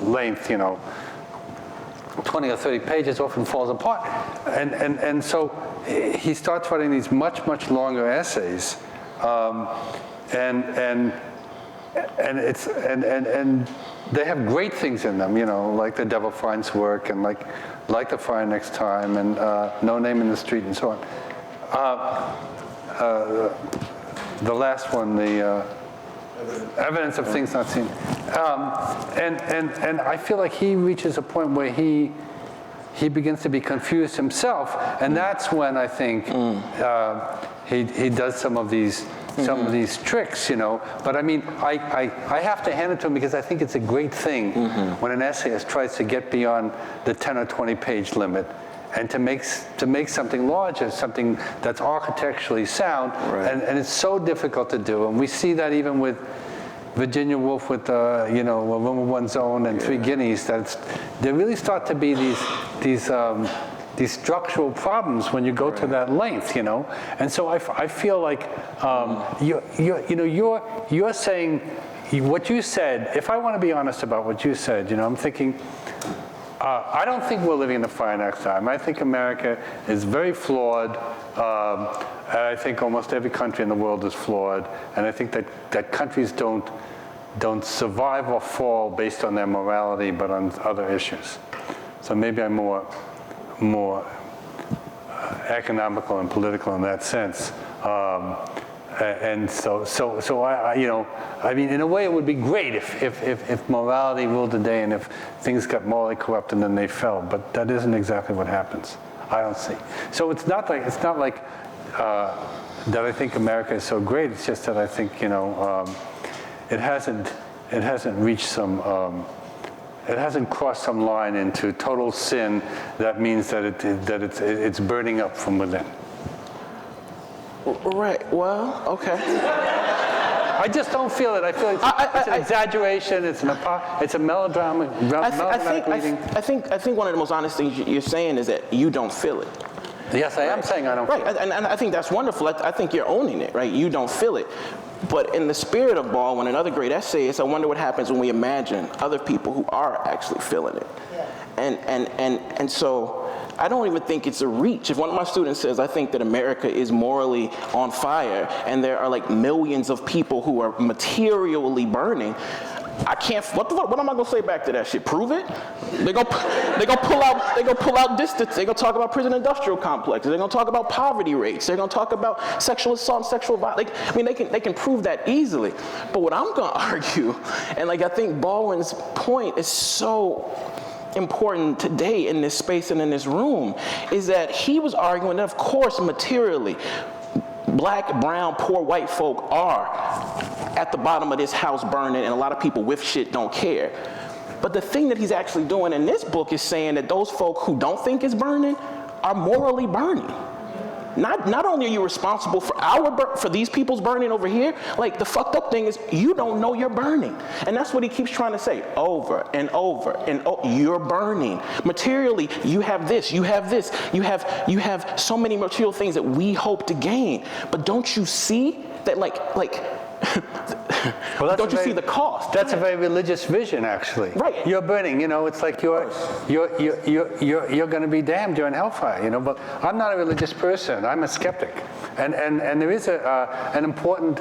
length, 20 or 30 pages, often falls apart. And so he starts writing these much, much longer essays. And they have great things in them, like The Devil Finds Work and like The Fire Next Time and No Name in the Street and so on. The last one, the Evidence of Things Not Seen. And I feel like he reaches a point where he begins to be confused himself, and that's when I think he does some of these tricks, But I mean, I have to hand it to him because I think it's a great thing when an essayist tries to get beyond the 10 or 20 page limit and to make something larger, something that's architecturally sound, right. and it's so difficult to do. And we see that even with Virginia Woolf with A Room of One's Own and Three Guineas, there really start to be these structural problems when you go to that length, And so I feel like you're saying what you said. If I want to be honest about what you said, I'm thinking. I don't think we're living in the fire next time. I think America is very flawed. I think almost every country in the world is flawed, and I think that countries don't survive or fall based on their morality, but on other issues. So maybe I'm more economical and political in that sense. And so I mean, in a way, it would be great if morality ruled the day and if things got morally corrupt and then they fell. But that isn't exactly what happens. I don't see. So it's not like that. I think America is so great. It's just that I think it hasn't reached some. It hasn't crossed some line into total sin. That means that it's burning up from within. Right. Well, okay. I just don't feel it. I feel it's an exaggeration. It's a melodrama. I think one of the most honest things you're saying is that you don't feel it. Yes, I am saying I don't feel it. And I think that's wonderful. I think you're owning it, right? You don't feel it. But in the spirit of Baldwin and other great essayists, I wonder what happens when we imagine other people who are actually feeling it. Yeah. And so I don't even think it's a reach. If one of my students says, I think that America is morally on fire and there are like millions of people who are materially burning, I can't. What am I gonna say back to that shit? Prove it? They go pull out distance. They gonna talk about prison industrial complexes. They're gonna talk about poverty rates. They're gonna talk about sexual assault, sexual violence. They can prove that easily. But what I'm gonna argue, and I think Baldwin's point is so important today in this space and in this room, is that he was arguing that, of course, materially, black, brown, poor white folk are at the bottom of this house burning, and a lot of people with shit don't care. But the thing that he's actually doing in this book is saying that those folk who don't think it's burning are morally burning. Not only are you responsible for these people's burning over here, like the fucked up thing is you don't know you're burning. And that's what he keeps trying to say over and over and over. You're burning. Materially, you have this, you have this, you have so many material things that we hope to gain. But don't you see that well, don't you see the cost? That's a very religious vision, actually. Right. You're burning, it's like you're going to be damned, you're in hellfire, but I'm not a religious person, I'm a skeptic. And there is an important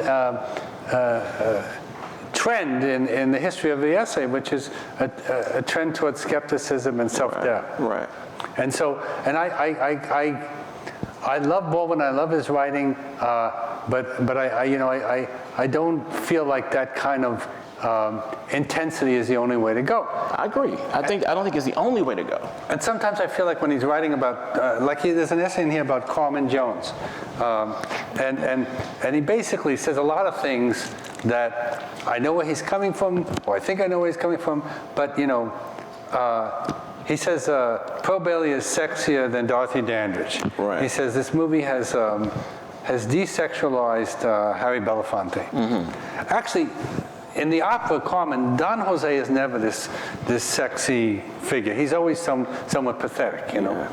trend in the history of the essay, which is a trend towards skepticism and self-doubt. Right. And so, I love Baldwin, I love his writing, but I don't feel like that kind of intensity is the only way to go. I agree. I don't think it's the only way to go. And sometimes I feel like when he's writing about, there's an essay in here about Carmen Jones, and he basically says a lot of things that I know where he's coming from, or I think I know where he's coming from, but he says Pearl Bailey is sexier than Dorothy Dandridge. Right. He says this movie has desexualized Harry Belafonte. Mm-hmm. Actually, in the opera Carmen, Don Jose is never this sexy figure. He's always somewhat pathetic, Yeah.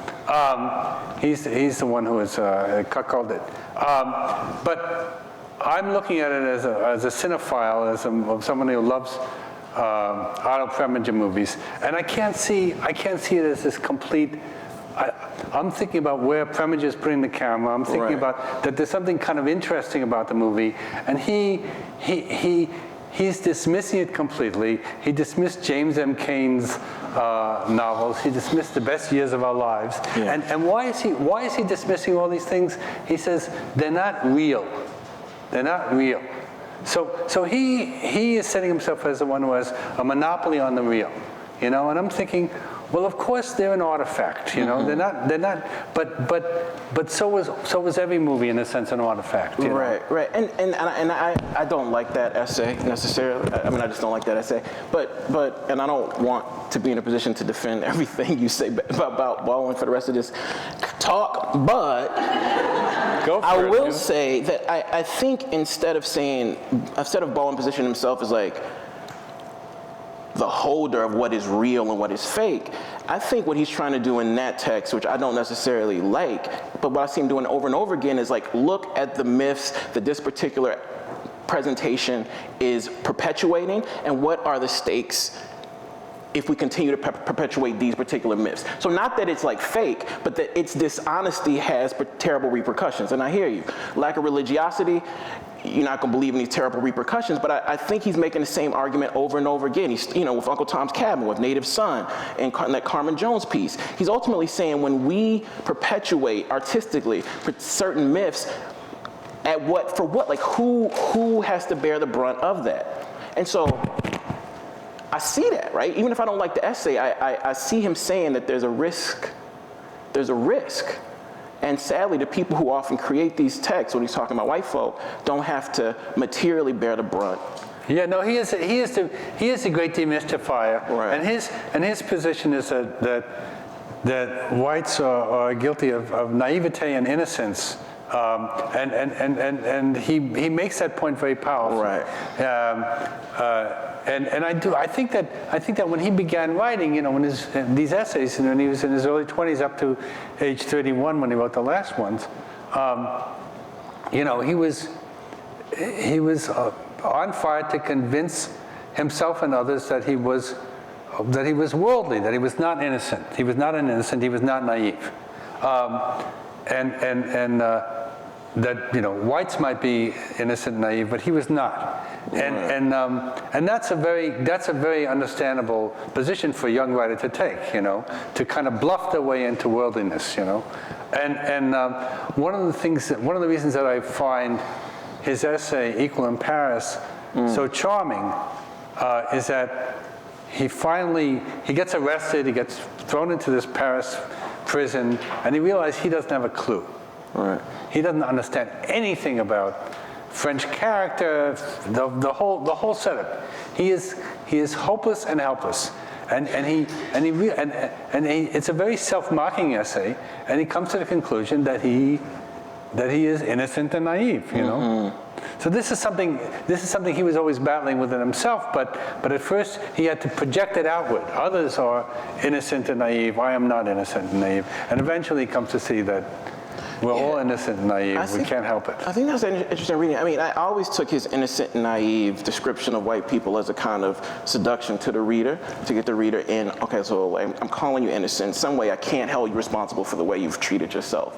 He's the one who is cuckolded. But I'm looking at it as a cinephile, as someone who loves Otto Preminger movies, and I can't see it as this complete. I'm thinking about where Preminger is putting the camera. I'm thinking about that there's something kind of interesting about the movie, and he's dismissing it completely. He dismissed James M. Cain's novels. He dismissed The Best Years of Our Lives. Yeah. And why is he dismissing all these things? He says they're not real. They're not real. So he is setting himself as the one who has a monopoly on the real, and I'm thinking, well, of course they're an artifact, Mm-hmm. They're not, but so was every movie in a sense an artifact. Right. And I don't like that essay necessarily. I mean, I just don't like that essay. But and I don't want to be in a position to defend everything you say about Baldwin for the rest of this talk, but I will say that I think instead of Baldwin positioning himself as like the holder of what is real and what is fake, I think what he's trying to do in that text, which I don't necessarily like, but what I see him doing over and over again is like, look at the myths that this particular presentation is perpetuating, and what are the stakes if we continue to perpetuate these particular myths. So not that it's like fake, but that its dishonesty has terrible repercussions. And I hear you. Lack of religiosity, you're not going to believe in these terrible repercussions, but I think he's making the same argument over and over again. He's, with Uncle Tom's Cabin, with Native Son, and that Carmen Jones piece. He's ultimately saying when we perpetuate artistically certain myths, like who has to bear the brunt of that? And so I see that, right? Even if I don't like the essay, I see him saying that there's a risk. There's a risk. And sadly, the people who often create these texts, when he's talking about white folk, don't have to materially bear the brunt. Yeah, no, he is a great demystifier. Right. And his position is that whites are guilty of naivete and innocence. And he makes that point very powerful. Right. And I think that when he began writing, when these essays, when he was in his early 20s up to age 31 when he wrote the last ones, he was on fire to convince himself and others that he was worldly, that he was not innocent. He was not an innocent. He was not naive. That whites might be innocent and naive, but he was not. And that's a very understandable position for a young writer to take, to kind of bluff their way into worldliness, And one of the reasons that I find his essay Equal in Paris so charming is that he gets arrested, he gets thrown into this Paris prison, and he realizes he doesn't have a clue. Right. He doesn't understand anything about French character, the whole setup. He is hopeless and helpless. It's a very self-mocking essay, and he comes to the conclusion that he is innocent and naive, you know. So this is something he was always battling within himself, but at first he had to project it outward. Others are innocent and naive. I am not innocent and naive. And eventually he comes to see that we're all innocent and naive. We can't help it. I think that's an interesting reading. I mean, I always took his innocent and naive description of white people as a kind of seduction to the reader, to get the reader in, okay, so I'm calling you innocent. In some way, I can't hold you responsible for the way you've treated yourself.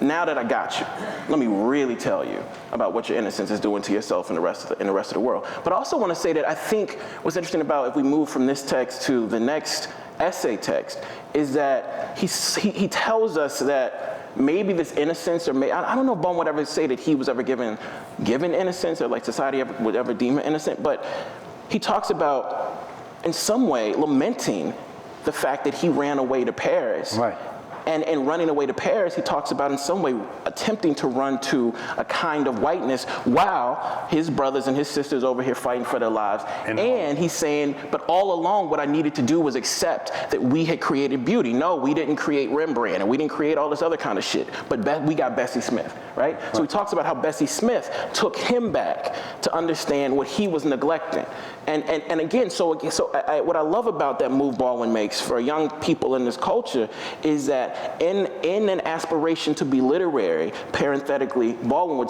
Now that I got you, let me really tell you about what your innocence is doing to yourself and the rest of the world. But I also want to say that I think what's interesting about if we move from this text to the next essay text is that he tells us that maybe this innocence, or I don't know if Baldwin would ever say that he was ever given innocence, or like society would ever deem him innocent, but he talks about in some way lamenting the fact that he ran away to Paris. Right. And running away to Paris, he talks about in some way attempting to run to a kind of whiteness while his brothers and his sisters over here fighting for their lives. And he's saying, but all along what I needed to do was accept that we had created beauty. No, we didn't create Rembrandt and we didn't create all this other kind of shit, but we got Bessie Smith, right? So he talks about how Bessie Smith took him back to understand what he was neglecting. And again, what I love about that move Baldwin makes for young people in this culture is that in an aspiration to be literary, parenthetically, Baldwin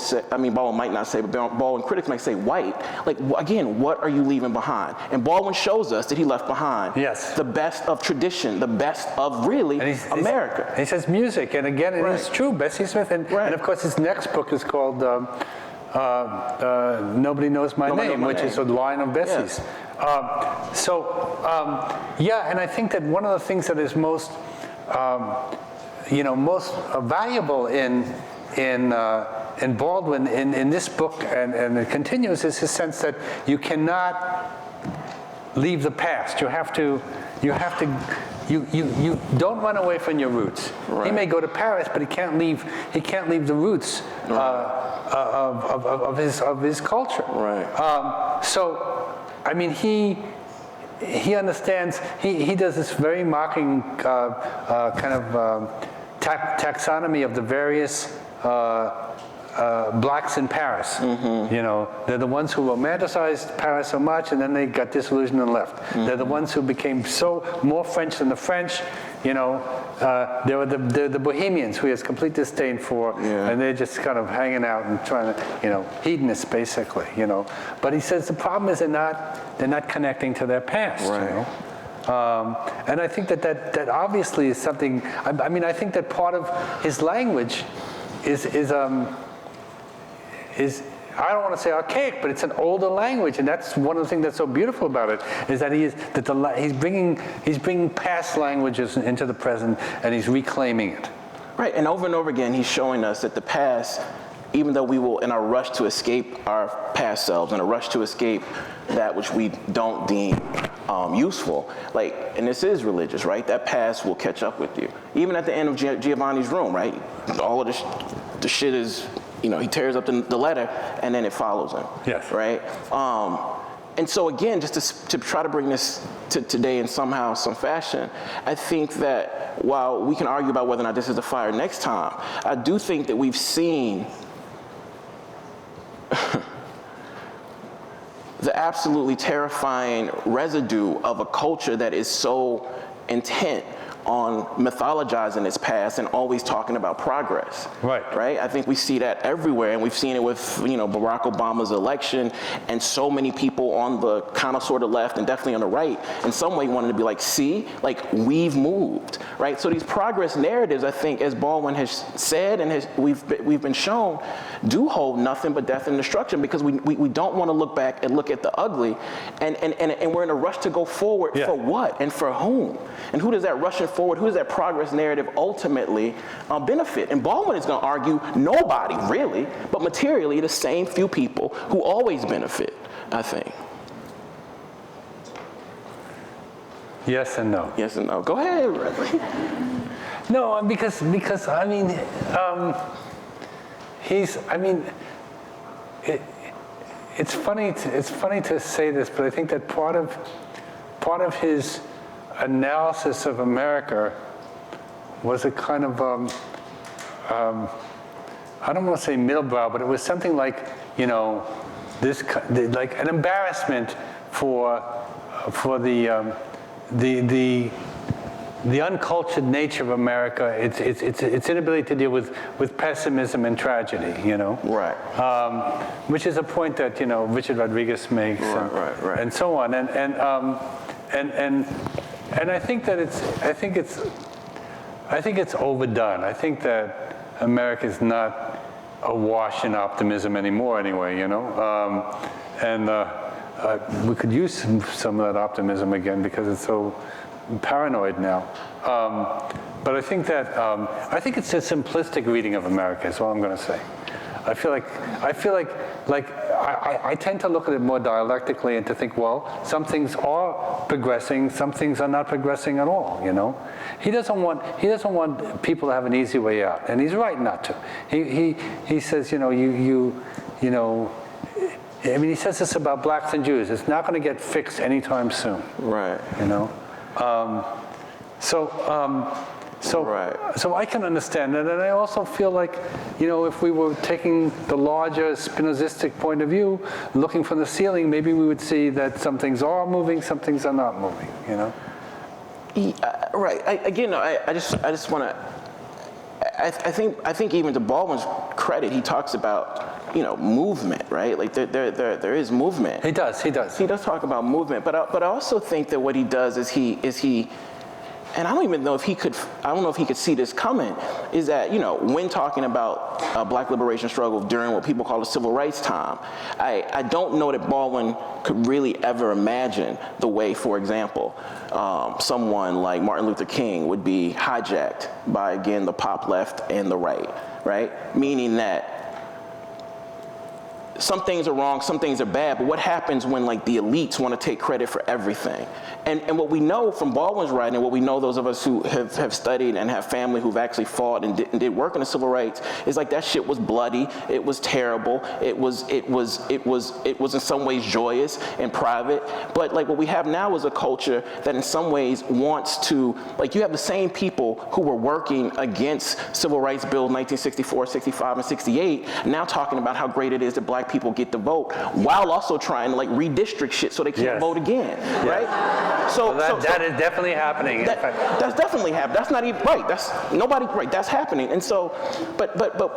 might not say, but Baldwin critics might say white. Like, again, what are you leaving behind? And Baldwin shows us that he left behind the best of tradition, the best of really America. He says music, and again, it is true, Bessie Smith, and of course his next book is called Nobody Knows My Name, which is a line of Bessie's. Yes. And I think that one of the things that is most valuable in Baldwin in this book, and it continues, is his sense that you cannot leave the past. You don't run away from your roots. Right. He may go to Paris, but he can't leave the roots of his culture. Right. He understands. He does this very mocking taxonomy of the various blacks in Paris. Mm-hmm. You know, they're the ones who romanticized Paris so much, and then they got disillusioned and left. Mm-hmm. They're the ones who became more French than the French. You know, they're the Bohemians who he has complete disdain for, and they're just kind of hanging out and trying to, hedonists basically. But he says the problem is they're not connecting to their past. Right. And I think that obviously is something. I think that part of his language is I don't want to say archaic, but it's an older language, and that's one of the things that's so beautiful about it, is that he's bringing past languages into the present, and he's reclaiming it. Right, and over again, he's showing us that the past, even though we will, in our rush to escape our past selves, in a rush to escape that which we don't deem useful, and this is religious, right? That past will catch up with you. Even at the end of Giovanni's room, right? All of the shit is, he tears up the letter, and then it follows him. Yes. Right? And so again, just to try to bring this to today in some fashion, I think that while we can argue about whether or not this is the fire next time, I do think that we've seen the absolutely terrifying residue of a culture that is so intent on mythologizing its past and always talking about progress. Right. Right? I think we see that everywhere, and we've seen it with, Barack Obama's election, and so many people on the kind of sort of left and definitely on the right in some way wanted to be like, see, we've moved, right? So these progress narratives, I think, as Baldwin has said and we've been shown, do hold nothing but death and destruction, because we don't want to look back and look at the ugly, and we're in a rush to go forward for what and for whom? And who does that rushing forward, who does that progress narrative ultimately benefit? And Baldwin is going to argue nobody, really, but materially the same few people who always benefit, I think. Yes and no. Yes and no. Go ahead, Redley. No, because it's funny to say this, but I think that part of part of his analysis of America was a kind of, I don't want to say middlebrow, but it was something like, you know, like an embarrassment for the uncultured nature of America, its inability to deal with pessimism and tragedy, you know. Right. Which is a point that, you know, Richard Rodriguez makes, Right. and so on, and I think that I think it's overdone. I think that America is not awash in optimism anymore, anyway, you know, we could use some of that optimism again because it's so paranoid now. But I think that I think it's a simplistic reading of America is all I'm going to say. I feel like I tend to look at it more dialectically and to think, well, some things are progressing, some things are not progressing at all. You know, he doesn't want people to have an easy way out, and he's right not to. He says, you know, you know. I mean, he says this about blacks and Jews. It's not going to get fixed anytime soon. Right. You know. So I can understand that, and I also feel like, you know, if we were taking the larger Spinozistic point of view, looking from the ceiling, maybe we would see that some things are moving, some things are not moving. You know. Right. I just want to. I think even to Baldwin's credit, he talks about, you know, movement, right? Like there is movement. He does. He does talk about movement, but I also think that what he does is he, and I don't even know if he could. I don't know if he could see this coming. Is that, you know, when talking about Black liberation struggle during what people call the civil rights time, I don't know that Baldwin could really ever imagine the way, for example, someone like Martin Luther King would be hijacked by, again, the pop left and the right, Meaning that some things are wrong, some things are bad, but what happens when, like, the elites want to take credit for everything? And what we know from Baldwin's writing, and what we know, those of us who have studied and have family who've actually fought and did work in the civil rights, is like that shit was bloody, it was terrible, it was in some ways joyous and private, but like what we have now is a culture that in some ways wants to, like, you have the same people who were working against civil rights bills 1964, 65, and 68, now talking about how great it is that black people get to vote, while also trying to, like, redistrict shit so they can't vote again, right? So that is definitely happening. That's definitely happening. That's not even right. That's nobody right. That's happening. And so, but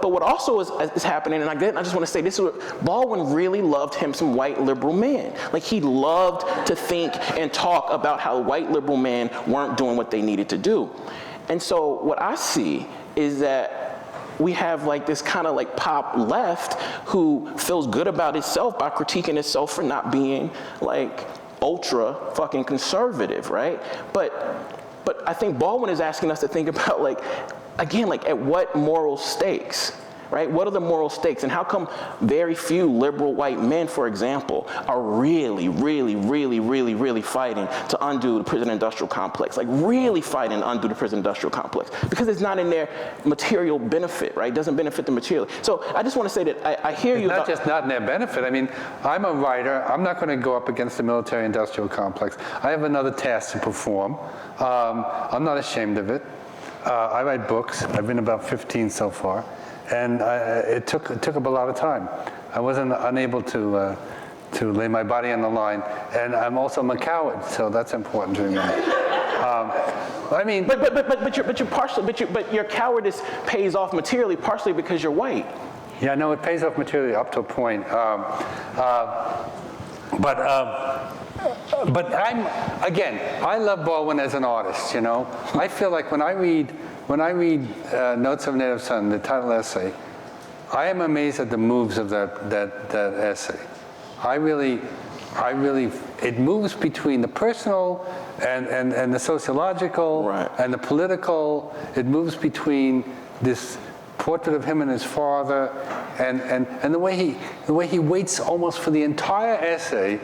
what also is happening, and I just want to say this: is what Baldwin really loved him some white liberal men. Like, he loved to think and talk about how white liberal men weren't doing what they needed to do. And so what I see is that we have, like, this kind of, like, pop left who feels good about itself by critiquing itself for not being, like, ultra fucking conservative, right? But I think Baldwin is asking us to think about, like, again, like, at what moral stakes, right? What are the moral stakes, and how come very few liberal white men, for example, are really fighting to undo the prison industrial complex, like really fighting to undo the prison industrial complex, because it's not in their material benefit, right? It doesn't benefit them materially. So I just want to say that I hear you. It's not just not in their benefit. I mean, I'm a writer. I'm not going to go up against the military industrial complex. I have another task to perform. I'm not ashamed of it. I write books. I've written about 15 so far. And it took up a lot of time. I wasn't unable to lay my body on the line, and I'm also a coward, so that's important to remember. I mean, but your cowardice pays off materially, partially because you're white. Yeah, no, it pays off materially up to a point. But I love Baldwin as an artist. You know, I feel like when I read Notes of a Native Son, the title essay, I am amazed at the moves of that essay. I really, it moves between the personal and the sociological, right, and the political. It moves between this portrait of him and his father, and the way he waits almost for the entire essay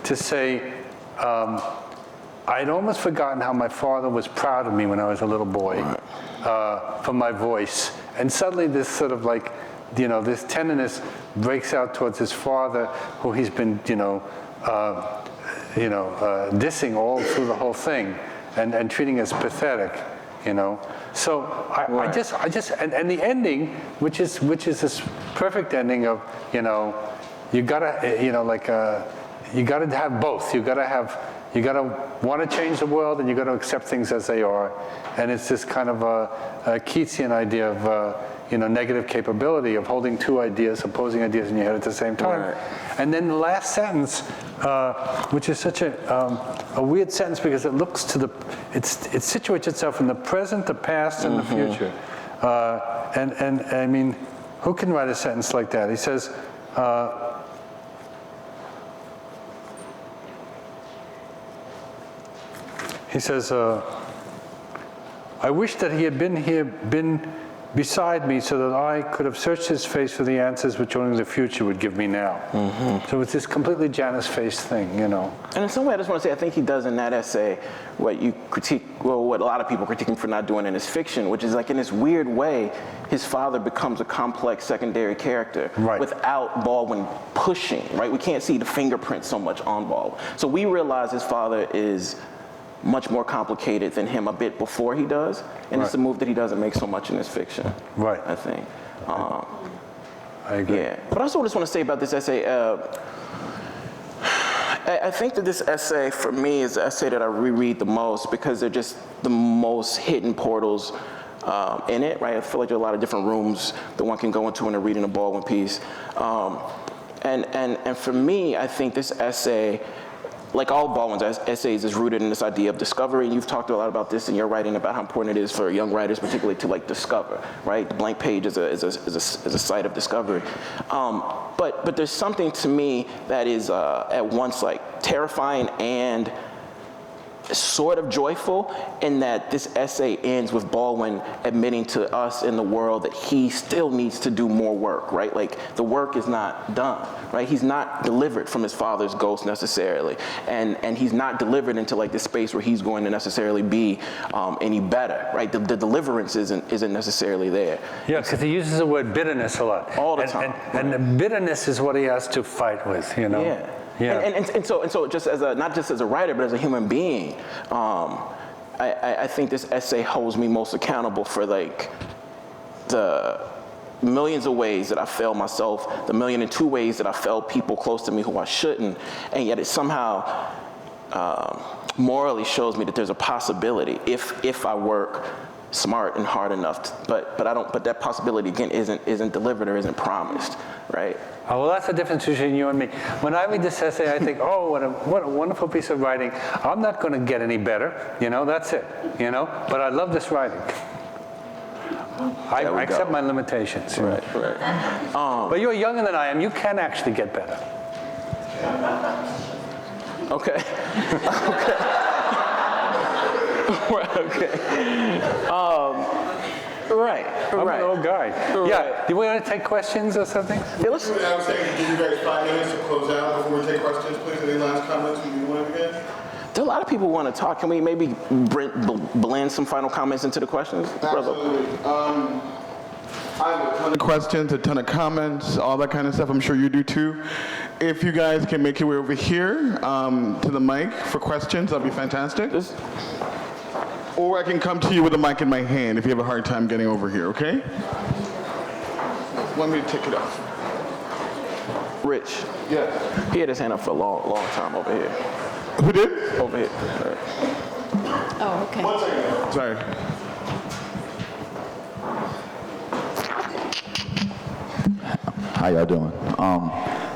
to say, I'd almost forgotten how my father was proud of me when I was a little boy, right, for my voice. And suddenly this sort of, like, you know, this tenderness breaks out towards his father, who he's been, you know, dissing all through the whole thing, and treating it as pathetic, So I just, and the ending, which is this perfect ending of, you gotta, you gotta have both. You gotta want to change the world, and you gotta accept things as they are. And it's this kind of a Keatsian idea of, negative capability of holding two ideas, opposing ideas in your head at the same time. Right. And then the last sentence, which is such a weird sentence because it looks to it situates itself in the present, the past, and the future. And I mean, who can write a sentence like that? He says, I wish that he had been beside me so that I could have searched his face for the answers which only the future would give me now. So it's this completely Janus-faced thing, And in some way, I just want to say, I think he does in that essay what you critique, well, what a lot of people critique him for not doing in his fiction, which is like in this weird way, his father becomes a complex secondary character without Baldwin pushing, right? We can't see the fingerprint so much on Baldwin. So we realize his father is much more complicated than him a bit before he does, and it's a move that he doesn't make so much in his fiction. Right. I think. I agree. Yeah, but I also just want to say about this essay. I think that this essay, for me, is the essay that I reread the most because they're just the most hidden portals in it. Right. I feel like there are a lot of different rooms that one can go into when they're reading a Baldwin piece, and for me, I think this essay, like all Baldwin's essays, is rooted in this idea of discovery. And you've talked a lot about this in your writing about how important it is for young writers, particularly to discover, right? The blank page is a site of discovery. But there's something to me that is at once terrifying and sort of joyful in that this essay ends with Baldwin admitting to us in the world that he still needs to do more work, right? The work is not done, right? He's not delivered from his father's ghost necessarily, and he's not delivered into this space where he's going to necessarily be any better, right? The deliverance isn't necessarily there. Yeah, because he uses the word bitterness a lot. All the time. And the bitterness is what he has to fight with, Yeah. Yeah. And so just as not just as a writer, but as a human being, I think this essay holds me most accountable for the millions of ways that I failed myself, the 1,002 ways that I failed people close to me who I shouldn't, and yet it somehow morally shows me that there's a possibility if I work smart and hard enough, but that possibility again isn't delivered or isn't promised, right? Oh, well, that's the difference between you and me. When I read this essay, I think, oh, what a wonderful piece of writing. I'm not going to get any better, that's it, But I love this writing. I accept my limitations. Right. But you're younger than I am. You can actually get better. Okay. Right. I'm an old guy. Yeah. Do we want to take questions or something? Yeah, let's. I was saying, give you guys 5 minutes to close out before we take questions, please. Any last comments from you want to begin? There are a lot of people who want to talk. Can we maybe blend some final comments into the questions? Absolutely. I have a ton of questions, a ton of comments, all that kind of stuff. I'm sure you do too. If you guys can make your way over here to the mic for questions, that'd be fantastic. Or I can come to you with a mic in my hand if you have a hard time getting over here, okay? Want me to take it off? Rich. Yeah. He had his hand up for a long time over here. Who did? Over here. Right. Oh, okay. 1 second. Sorry. How y'all doing?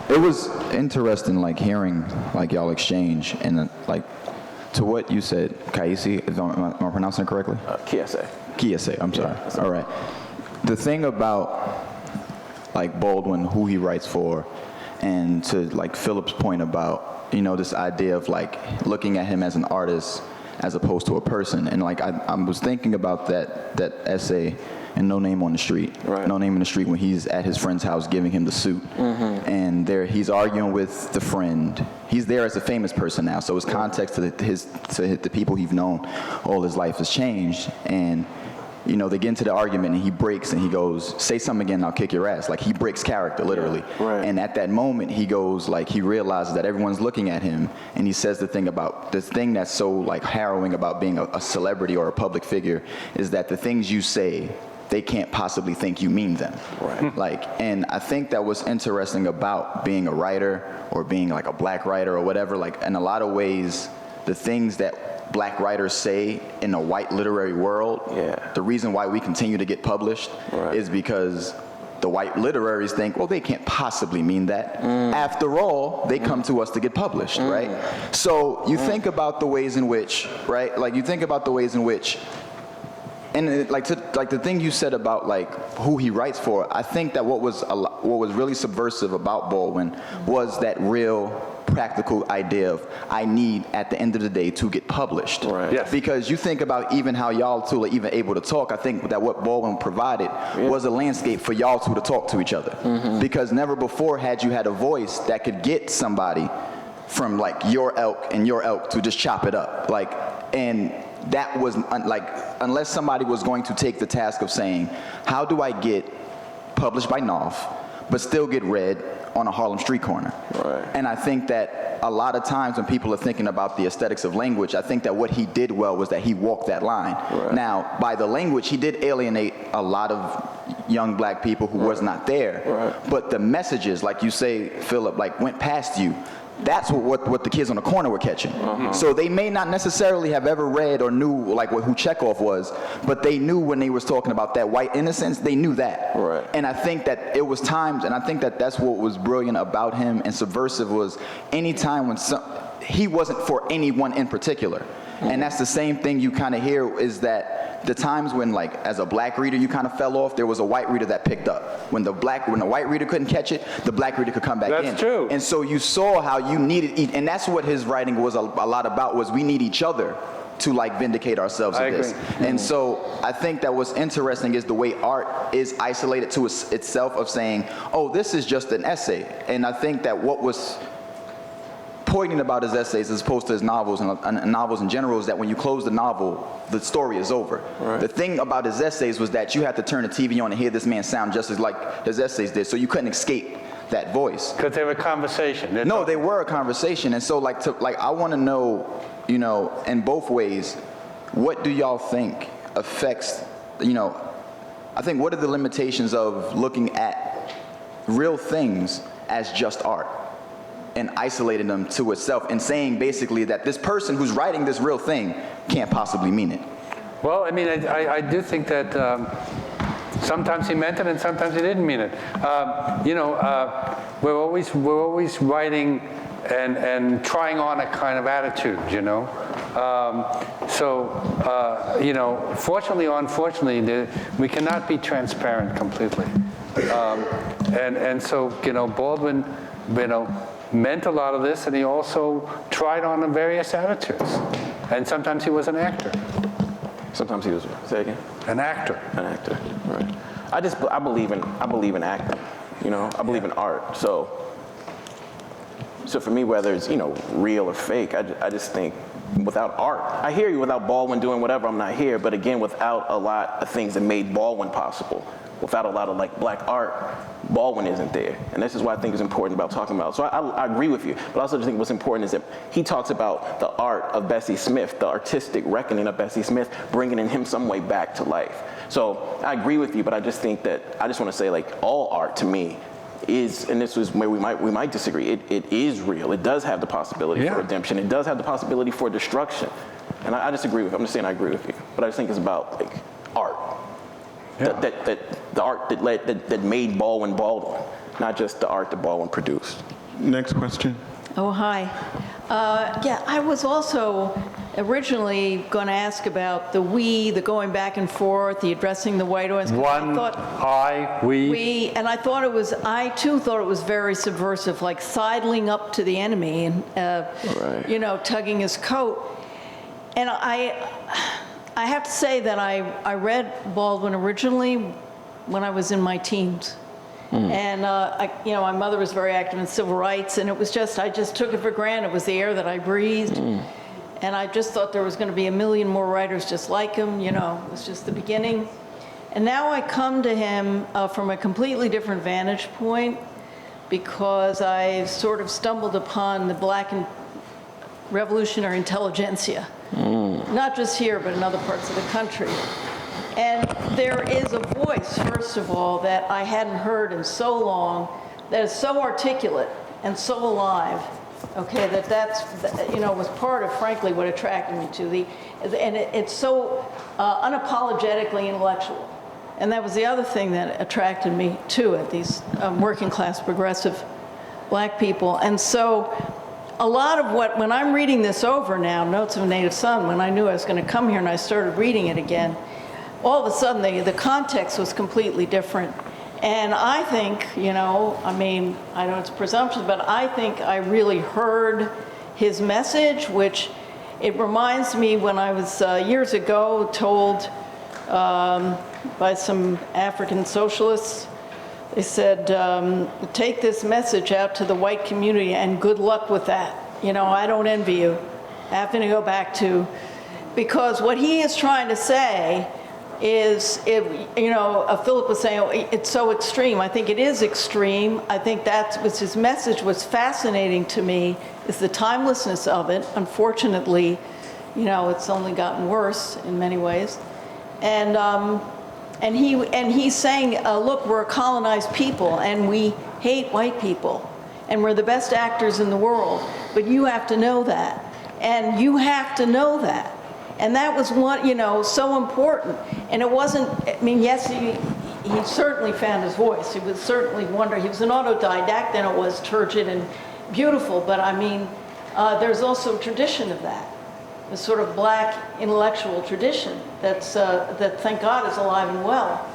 It was interesting, hearing y'all exchange and to what you said, Kiese. Am I pronouncing it correctly? Kiese. Kiese. I'm sorry. Yeah, all right. The thing about Baldwin, who he writes for, and to Philip's point about this idea of looking at him as an artist as opposed to a person, and I was thinking about that essay in No Name on the Street. Right. No Name on the Street, when he's at his friend's house giving him the suit. Mm-hmm. And there he's arguing with the friend. He's there as a famous person now, so his context to the people he's known all his life has changed. And you know, they get into the argument and he breaks and he goes, say something again, I'll kick your ass. Like, he breaks character, literally. Yeah, right. And at that moment, he goes, like, he realizes that everyone's looking at him, and he says the thing that's so, like, harrowing about being a celebrity or a public figure is that the things you say, they can't possibly think you mean them. Right. Like, and I think that what's interesting about being a writer or being, like, a black writer or whatever, like, in a lot of ways, the things that black writers say in a white literary world, the reason why we continue to get published is because the white literaries think, well, they can't possibly mean that. After all, they come to us to get published, right? So you think about the ways in which, right? Like, you think about the ways in which, and like the thing you said about like who he writes for, I think that what was really subversive about Baldwin was that real practical idea of I need at the end of the day to get published. Right. Yes. Because you think about even how y'all two are even able to talk. I think that what Baldwin provided was a landscape for y'all two to talk to each other. Because never before had you had a voice that could get somebody from like your elk and your elk to just chop it up. Like, and that was like, unless somebody was going to take the task of saying, how do I get published by Knopf, but still get read on a Harlem street corner? Right. And I think that a lot of times when people are thinking about the aesthetics of language, I think that what he did well was that he walked that line. Right. Now, by the language, he did alienate a lot of young black people who was not there. Right. But the messages, like you say, Philip, like went past you. That's what the kids on the corner were catching. So they may not necessarily have ever read or knew like who Chekhov was, but they knew when they was talking about that white innocence, they knew that. Right. And I think that it was times, and I think that that's what was brilliant about him and subversive was any time when he wasn't for anyone in particular. And that's the same thing you kind of hear is that the times when, like, as a black reader, you kind of fell off, there was a white reader that picked up. When the white reader couldn't catch it, the black reader could come back in. That's true. And so you saw how you needed, and that's what his writing was a lot about, was we need each other to like vindicate ourselves in this. And so I think that what's interesting is the way art is isolated to itself of saying, oh, this is just an essay. And I think that what was poignant about his essays as opposed to his novels and novels in general is that when you close the novel, the story is over. Right. The thing about his essays was that you had to turn the TV on and hear this man sound just as like his essays did, so you couldn't escape that voice. Because they were a conversation. No, they were a conversation, and so I want to know, you know, in both ways, what do y'all think affects, you know, I think what are the limitations of looking at real things as just art and isolating them to itself and saying basically that this person who's writing this real thing can't possibly mean it? Well, I mean, I do think that sometimes he meant it and sometimes he didn't mean it. You know, we're always writing and trying on a kind of attitude, you know. You know, fortunately or unfortunately, we cannot be transparent completely. And so, you know, Baldwin, you know, meant a lot of this, and he also tried on various attitudes. And sometimes he was an actor. Sometimes he was, say again? An actor. An actor, right. I believe in acting, you know, I believe in art. So for me, whether it's, you know, real or fake, I just think without art, I hear you, without Baldwin doing whatever, I'm not here, but again, without a lot of things that made Baldwin possible, without a lot of like black art, Baldwin isn't there. And this is what I think is important about talking about. So I agree with you, but I also think what's important is that he talks about the art of Bessie Smith, the artistic reckoning of Bessie Smith, bringing in him some way back to life. So I agree with you, but I just think that, I just want to say like all art to me is, and this is where we might disagree, it is real. It does have the possibility for redemption. It does have the possibility for destruction. And I just agree with you. I'm just saying I agree with you. But I just think it's about like art. Yeah. That the art that made Baldwin Baldwin, not just the art that Baldwin produced. Next question. Oh, hi. Yeah, I was also originally going to ask about the we, the going back and forth, the addressing the white audience. We, and I too thought it was very subversive, like sidling up to the enemy and, you know, tugging his coat. And I have to say that I read Baldwin originally when I was in my teens. And, you know, my mother was very active in civil rights, and it was just, I just took it for granted. It was the air that I breathed. and I just thought there was going to be a million more writers just like him. You know, it was just the beginning. And now I come to him from a completely different vantage point, because I sort of stumbled upon the black and revolutionary intelligentsia, not just here, but in other parts of the country. And there is a voice, first of all, that I hadn't heard in so long, that is so articulate and so alive, okay, that's you know, was part of, frankly, what attracted me to it's so unapologetically intellectual. And that was the other thing that attracted me to it, these working class progressive black people. And so a lot of when I'm reading this over now, Notes of a Native Son, when I knew I was going to come here and I started reading it again, all of a sudden the context was completely different. And I think, you know, I mean, I know it's presumptuous, but I think I really heard his message, which it reminds me when I was years ago told by some African socialists, they said, take this message out to the white community and good luck with that. You know, I don't envy you. I have to go back to, because what he is trying to say is, you know, Philip was saying, oh, it's so extreme. I think it is extreme. I think that was his message. What's fascinating to me is the timelessness of it. Unfortunately, you know, it's only gotten worse in many ways. And he's saying, look, we're a colonized people, and we hate white people, and we're the best actors in the world, but you have to know that, and you have to know that. And that was one, you know, so important. And it wasn't, I mean, yes, he certainly found his voice. He was certainly wonderful. He was an autodidact, and it was turgid and beautiful, but I mean, there's also a tradition of that. The sort of black intellectual tradition that thank God is alive and well.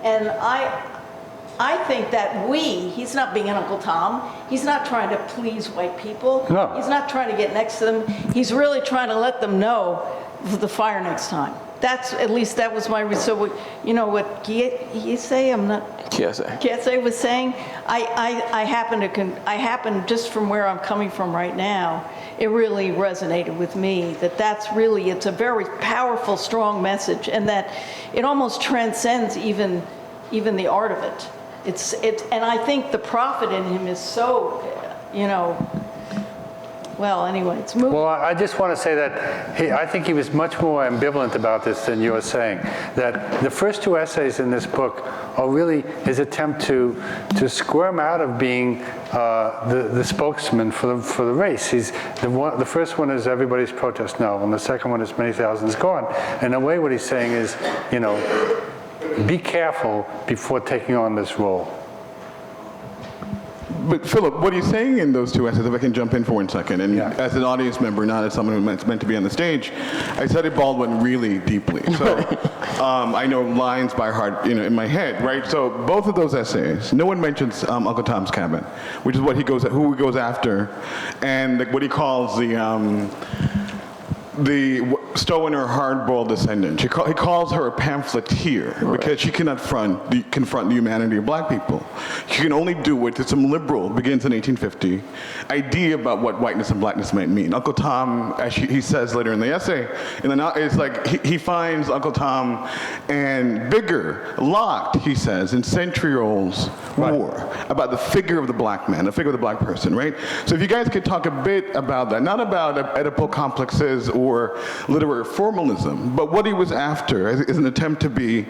And I think that he's not being an Uncle Tom. He's not trying to please white people. No. He's not trying to get next to them. He's really trying to let them know the fire next time. At least that was my, so you know what Kiese, I'm not, Kiese was saying, I happen, just from where I'm coming from right now, it really resonated with me it's a very powerful, strong message, and that it almost transcends even the art of it. And I think the prophet in him is so, you know, well, anyway, it's moving. Well, I just want to say that I think he was much more ambivalent about this than you're saying. That the first two essays in this book are really his attempt to squirm out of being the spokesman for the race. The first one is Everybody's Protest Novel, and the second one is Many Thousands Gone. And in a way, what he's saying is, you know, be careful before taking on this role. But Philip, what he's saying in those two essays, if I can jump in for 1 second, and yeah. as an audience member, not as someone who's meant to be on the stage, I studied Baldwin really deeply. So I know lines by heart, you know, in my head, right? So both of those essays, no one mentions Uncle Tom's Cabin, which is who he goes after, and what he calls the Stowe and her hard-boiled descendant. He calls her a pamphleteer, right, because she cannot confront the humanity of black people. She can only do it to some liberal, begins in 1850, idea about what whiteness and blackness might mean. Uncle Tom, as he says later in the essay, it's like he finds Uncle Tom and Bigger locked, he says, in century-old war about the figure of the black man, the figure of the black person, right? So if you guys could talk a bit about that, not about Oedipal complexes or literary formalism, but what he was after is an attempt to be,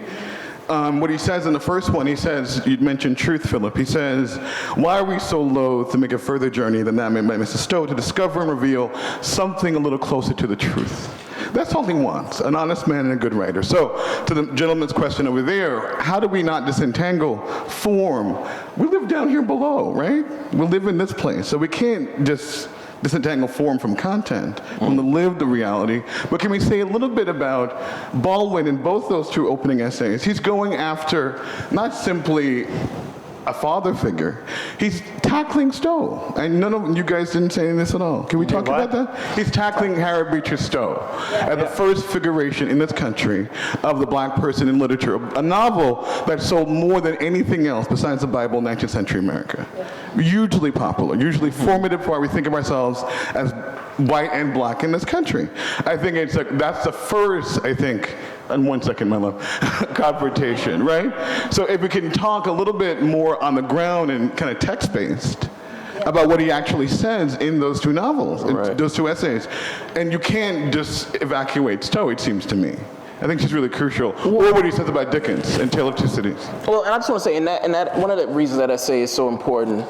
what he says in the first one, he says, you mentioned truth, Philip, he says, why are we so loath to make a further journey than that made by Mrs. Stowe to discover and reveal something a little closer to the truth? That's all he wants, an honest man and a good writer. So, to the gentleman's question over there, how do we not disentangle form? We live down here below, right? We live in this place, so we can't just disentangle form from content, from the lived reality. But can we say a little bit about Baldwin in both those two opening essays? He's going after not simply a father figure, he's tackling Stowe. And none of you guys didn't say this at all. Can we talk about that? He's tackling Harriet Beecher Stowe as the first figuration in this country of the black person in literature, a novel that sold more than anything else besides the Bible in 19th century America. Hugely popular, usually formative for why we think of ourselves as white and black in this country. I think it's like, that's the first, I think, and 1 second, my love, confrontation, right? So if we can talk a little bit more on the ground and kind of text-based about what he actually says in those two novels, in those two essays. And you can't just evacuate Stowe, it seems to me. I think she's really crucial. Or what he says about Dickens in Tale of Two Cities. Well, and I just want to say, and that one of the reasons that essay is so important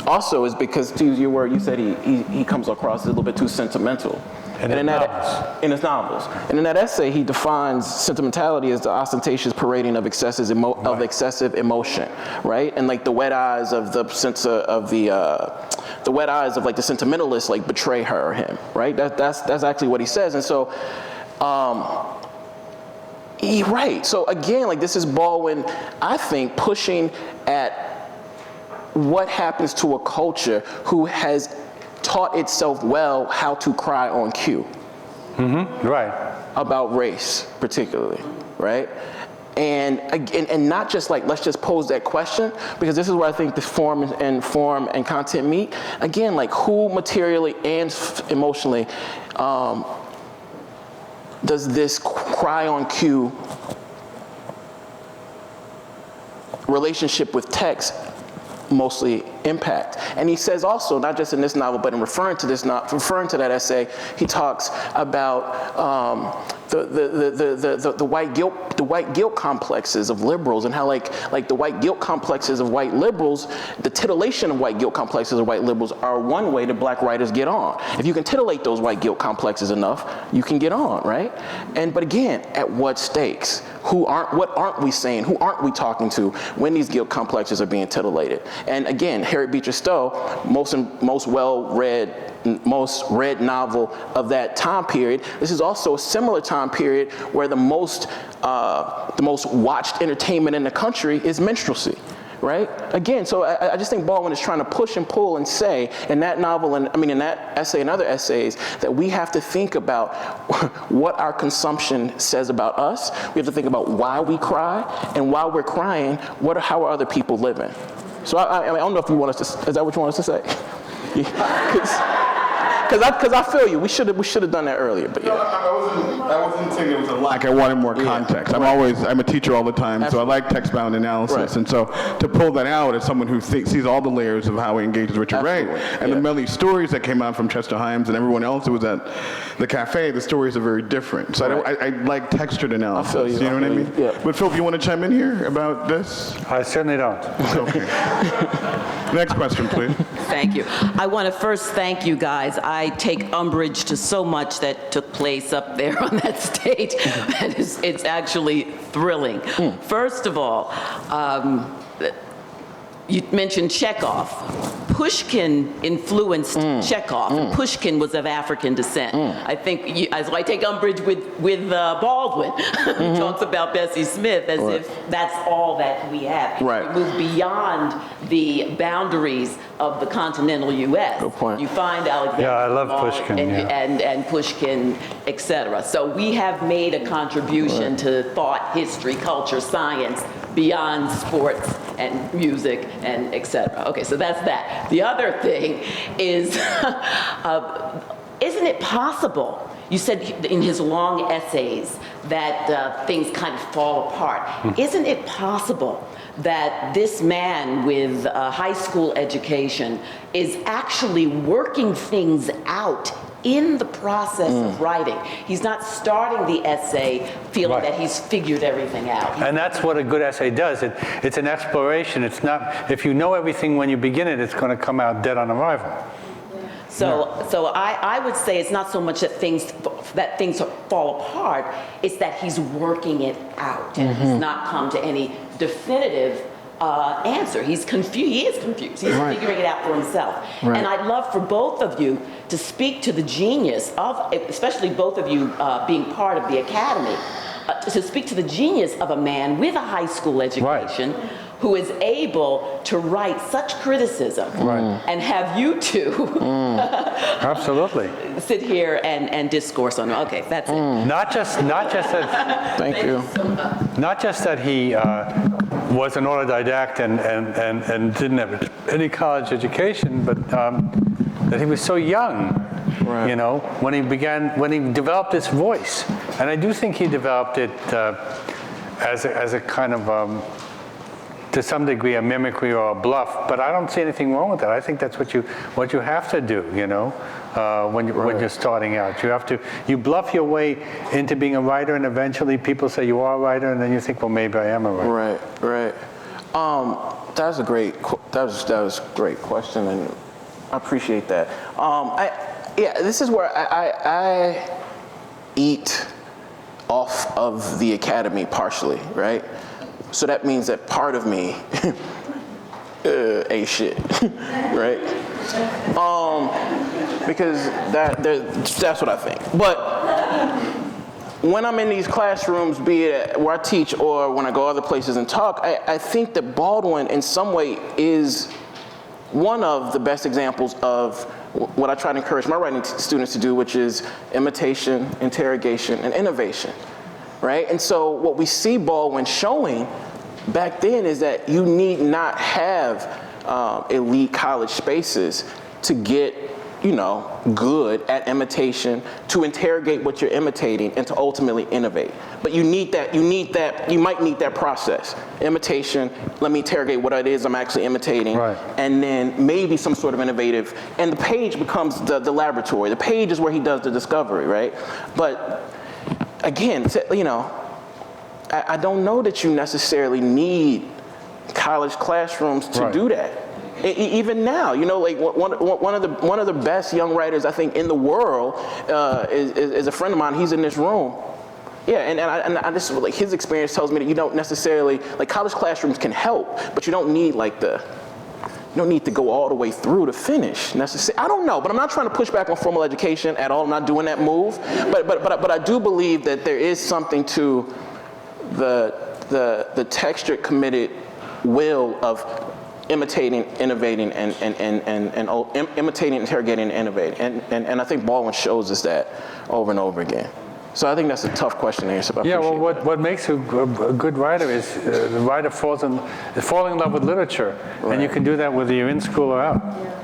also is because, to use your word, you said he comes across as a little bit too sentimental. In his novels. And in that essay, he defines sentimentality as the ostentatious parading of excessive emotion, right? And like the wet eyes of the wet eyes of like the sentimentalist like betray her or him, right? That's actually what he says. And so, right. So again, like this is Baldwin, I think, pushing at what happens to a culture who has taught itself well how to cry on cue. Right. About race, particularly, right? And not just like, let's just pose that question, because this is where I think the form and content meet. Again, like who materially and emotionally does this cry on cue relationship with text mostly impact? And he says also, not just in this novel, but in referring to that essay, he talks about the white guilt complexes of liberals, and how like the white guilt complexes of white liberals, the titillation of white guilt complexes of white liberals are one way that black writers get on. If you can titillate those white guilt complexes enough, you can get on, right? But again, at what stakes? What aren't we saying? Who aren't we talking to when these guilt complexes are being titillated? And again, Harriet Beecher Stowe, most read novel of that time period. This is also a similar time period where the most watched entertainment in the country is minstrelsy, right? Again, so I just think Baldwin is trying to push and pull and say in that novel, and I mean in that essay and other essays, that we have to think about what our consumption says about us. We have to think about why we cry, and while we're crying, how are other people living? So I don't know if you want us to, is that what you want us to say? Because I feel you. We should have done that earlier. But yeah. I wasn't saying it was a lack. I wanted more context. I'm a teacher all the time, so I like text-bound analysis. Right. And so to pull that out as someone who sees all the layers of how he engages Richard Wright, and the many stories that came out from Chester Himes and everyone else who was at the cafe, the stories are very different. So I like textured analysis. I feel you. You know what I mean? Yeah. But Phil, you want to chime in here about this? I certainly don't. Okay. Next question, please. Thank you. I want to first thank you guys. I take umbrage to so much that took place up there on that stage. And it's actually thrilling. First of all, you mentioned Chekhov. Pushkin influenced Chekhov, and Pushkin was of African descent. I think, so I take umbrage with Baldwin. He talks about Bessie Smith as if that's all that we have. Right. We move beyond the boundaries of the continental U.S. Good point. You find Alexander Yeah, I love Pushkin, and Pushkin, etc. So we have made a contribution to thought, history, culture, science, beyond sports and music and etc. Okay, so that's that. The other thing is, isn't it possible? You said in his long essays that things kind of fall apart. Isn't it possible that this man with a high school education is actually working things out in the process of writing? He's not starting the essay feeling that he's figured everything out. And that's what a good essay does. It's an exploration. It's not, if you know everything when you begin it, it's going to come out dead on arrival. So I would say it's not so much that things fall apart, it's that he's working it out and he's not come to any definitive answer. He's confused. He is confused. He's figuring it out for himself. Right. And I'd love for both of you to speak to the genius of, especially both of you being part of the academy, to speak to the genius of a man with a high school education who is able to write such criticism and have you two Absolutely. sit here and discourse on it. Okay, that's it. Not just that. Thank you. Not just that he was an autodidact and didn't have any college education, but that he was so young you know, when he developed his voice. And I do think he developed it as a kind of, to some degree, a mimicry or a bluff, but I don't see anything wrong with that. I think that's what you have to do, you know, when you're starting out. You bluff your way into being a writer, and eventually people say you are a writer, and then you think, well, maybe I am a writer. Right. That was a great question, and I appreciate that. This is where I eat off of the academy partially, right? So that means that part of me ain't shit, right? Because that's what I think. But when I'm in these classrooms, be it where I teach or when I go other places and talk, I think that Baldwin in some way is one of the best examples of what I try to encourage my writing students to do, which is imitation, interrogation, and innovation, right? And so what we see Baldwin showing back then is that you need not have elite college spaces to get, you know, good at imitation, to interrogate what you're imitating, and to ultimately innovate. But you might need that process. Imitation, let me interrogate what it is I'm actually imitating, right. And then maybe some sort of innovative, and the page becomes the laboratory. The page is where he does the discovery, right? But again, you know, I don't know that you necessarily need college classrooms to do that. Even now, you know, like one of the best young writers I think in the world is a friend of mine. He's in this room. Yeah, and I just, like, his experience tells me that you don't necessarily, like, college classrooms can help, but you don't need you don't need to go all the way through to finish necessarily. I don't know, but I'm not trying to push back on formal education at all. I'm not doing that move, but I do believe that there is something to the textured, committed will of imitating, innovating, and imitating, interrogating, and innovating. And I think Baldwin shows us that over and over again. So I think that's a tough question to answer. But yeah, well, what makes a good writer is the writer falls in love with literature. Right. And you can do that whether you're in school or out. Yeah.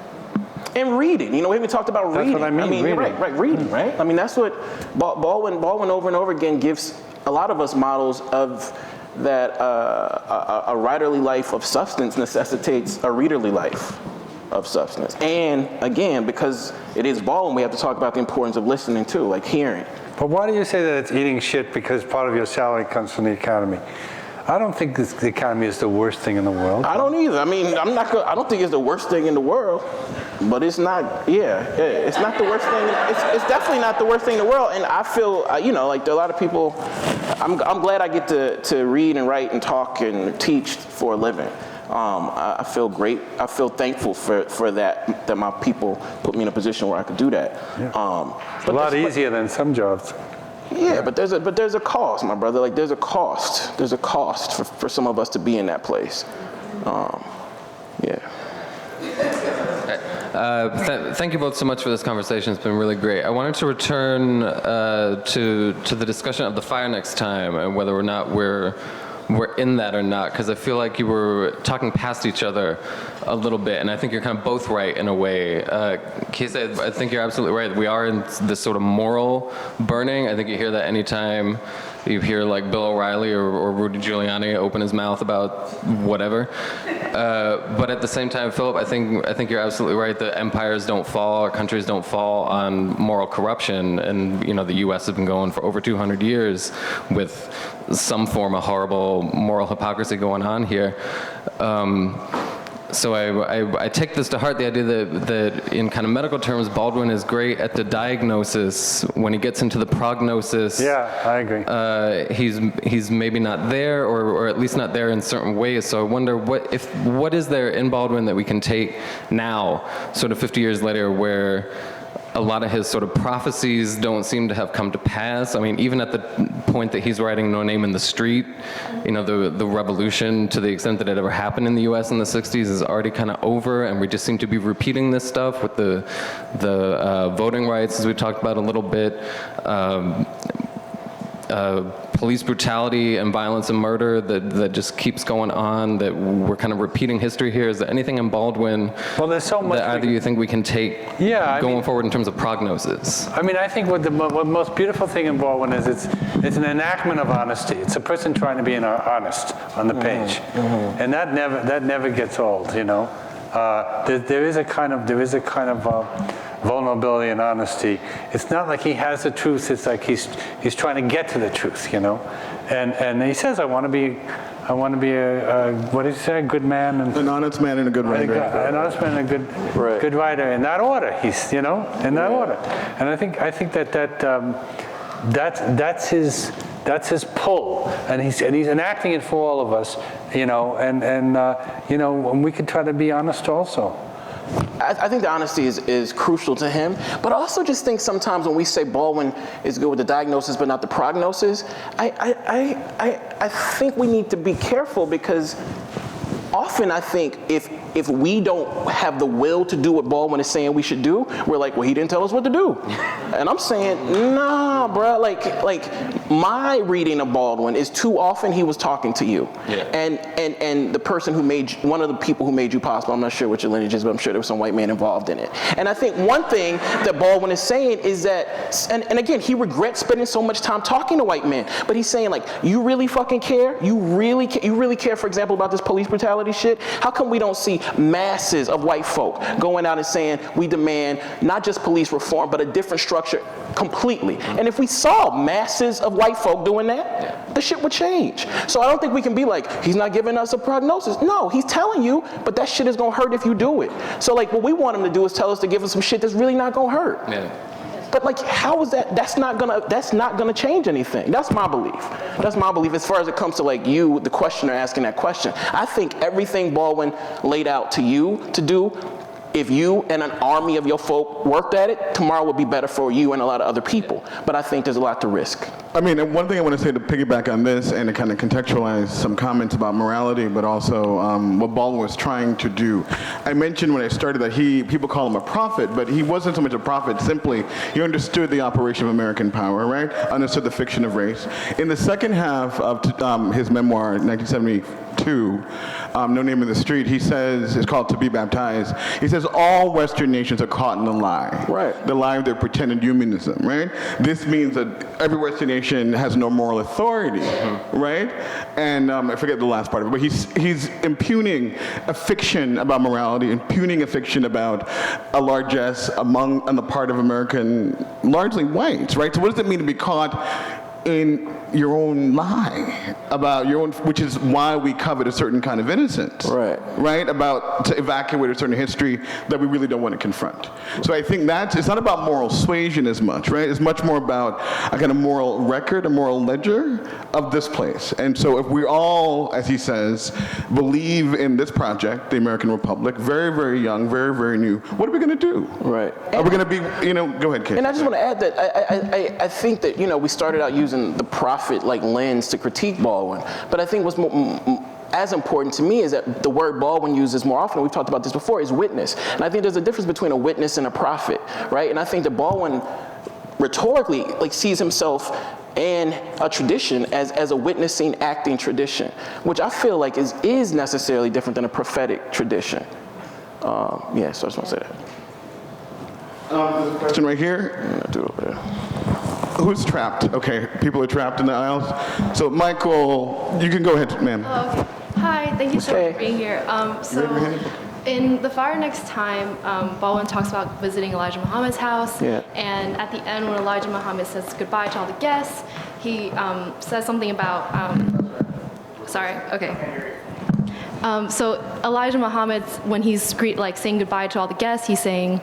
And reading, you know, we haven't talked about reading. That's what I mean, reading. Right, reading, right? I mean, that's what Baldwin over and over again gives a lot of us models of that a writerly life of substance necessitates a readerly life of substance. And again, because it is Baldwin, we have to talk about the importance of listening too, like hearing. But why do you say that it's eating shit because part of your salary comes from the academy? I don't think the academy is the worst thing in the world. I don't either. I mean, I don't think it's the worst thing in the world, but it's not. Yeah, it's not the worst thing. It's definitely not the worst thing in the world. And I feel, you know, like there are a lot of people. I'm glad I get to read and write and talk and teach for a living. I feel great. I feel thankful for that my people put me in a position where I could do that. Yeah. But a lot easier than some jobs. Yeah, but there's a cost, my brother. Like there's a cost. There's a cost for some of us to be in that place. Yeah. Thank you both so much for this conversation. It's been really great. I wanted to return to the discussion of the fire next time and whether or not we're in that or not, because I feel like you were talking past each other a little bit, and I think you're kind of both right in a way. Kiese, I think you're absolutely right. We are in this sort of moral burning. I think you hear that anytime you hear like Bill O'Reilly or Rudy Giuliani open his mouth about whatever. But at the same time, Philip, I think you're absolutely right that empires don't fall, or countries don't fall on moral corruption. And you know, the U.S. has been going for over 200 years with some form of horrible moral hypocrisy going on here. So I take this to heart, the idea that in kind of medical terms, Baldwin is great at the diagnosis. When he gets into the prognosis, yeah, I agree. He's maybe not there, or at least not there in certain ways. So I wonder what is there in Baldwin that we can take now, sort of 50 years later, where a lot of his sort of prophecies don't seem to have come to pass. I mean, even at the point that he's writing No Name in the Street, you know, the revolution, to the extent that it ever happened in the U.S. in the 60s, is already kind of over, and we just seem to be repeating this stuff with the voting rights, as we talked about a little bit. police brutality and violence and murder that just keeps going on, that we're kind of repeating history here? Is there anything in Baldwin there's so much that either you think we can take going forward in terms of prognosis? I mean, I think what the most beautiful thing in Baldwin is it's an enactment of honesty. It's a person trying to be honest on the page, and that never gets old. You know, there is a kind of vulnerability and honesty. It's not like he has the truth. It's like he's trying to get to the truth. You know, and he says, I want to be a what did he say? A good man and An honest man and a good writer. an honest man and a good writer. In that order, in that order. And I think that's his pull, and he's enacting it for all of us. You know, and we can try to be honest also. I think the honesty is crucial to him, but I also just think sometimes when we say Baldwin is good with the diagnosis but not the prognosis, I think we need to be careful, because often I think if we don't have the will to do what Baldwin is saying we should do, we're like, well, he didn't tell us what to do. And I'm saying, nah, bro, like my reading of Baldwin is too often he was talking to you. Yeah. And the person who made, one of the people who made you possible, I'm not sure what your lineage is, but I'm sure there was some white man involved in it. And I think one thing that Baldwin is saying is that, and again, he regrets spending so much time talking to white men, but he's saying, like, you really fucking care? You really care, for example, about this police brutality shit? How come we don't see masses of white folk going out and saying we demand not just police reform but a different structure completely? And if we saw masses of white folk doing that, the shit would change. So I don't think we can be like, he's not giving us a prognosis. No, he's telling you, but that shit is gonna hurt if you do it. So like what we want him to do is tell us to give us some shit that's really not gonna hurt. Yeah. But like, how is that? That's not gonna change anything. That's my belief. That's my belief as far as it comes to like you, the questioner asking that question. I think everything Baldwin laid out to you to do, if you and an army of your folk worked at it, tomorrow would be better for you and a lot of other people. But I think there's a lot to risk. I mean, and one thing I want to say to piggyback on this and to kind of contextualize some comments about morality, but also what Baldwin was trying to do. I mentioned when I started that people call him a prophet, but he wasn't so much a prophet, simply he understood the operation of American power, right? Understood the fiction of race. In the second half of his memoir, 1972, No Name in the Street, he says, it's called To Be Baptized, he says all Western nations are caught in a lie. Right. The lie of their pretended humanism, right? This means that every Western nation has no moral authority, right? And I forget the last part of it, but he's impugning a fiction about morality, impugning a fiction about a largesse on the part of American, largely whites, right? So what does it mean to be caught in your own lie about your own, which is why we covet a certain kind of innocence, right? About to evacuate a certain history that we really don't want to confront. So I think it's not about moral suasion as much, right? It's much more about a kind of moral record, a moral ledger of this place. And so if we all, as he says, believe in this project, the American Republic, very, very young, very, very new, what are we going to do? Right. Are we going to be, go ahead, Kiese. And I just want to add that I think that, we started out using the prophet like lens to critique Baldwin, but I think what's as important to me is that the word Baldwin uses more often, we've talked about this before, is witness. And I think there's a difference between a witness and a prophet, right? And I think that Baldwin rhetorically sees himself and a tradition as a witnessing, acting tradition, which I feel like is necessarily different than a prophetic tradition. So I just want to say that. There's a question right here. Do it over there. Who's trapped? Okay, people are trapped in the aisles. So Michael, you can go ahead, ma'am. Oh, okay. Hi, thank you so much for being here. In The Fire Next Time, Baldwin talks about visiting Elijah Muhammad's house, and at the end when Elijah Muhammad says goodbye to all the guests, he says something about, so Elijah Muhammad, when he's saying goodbye to all the guests, he's saying,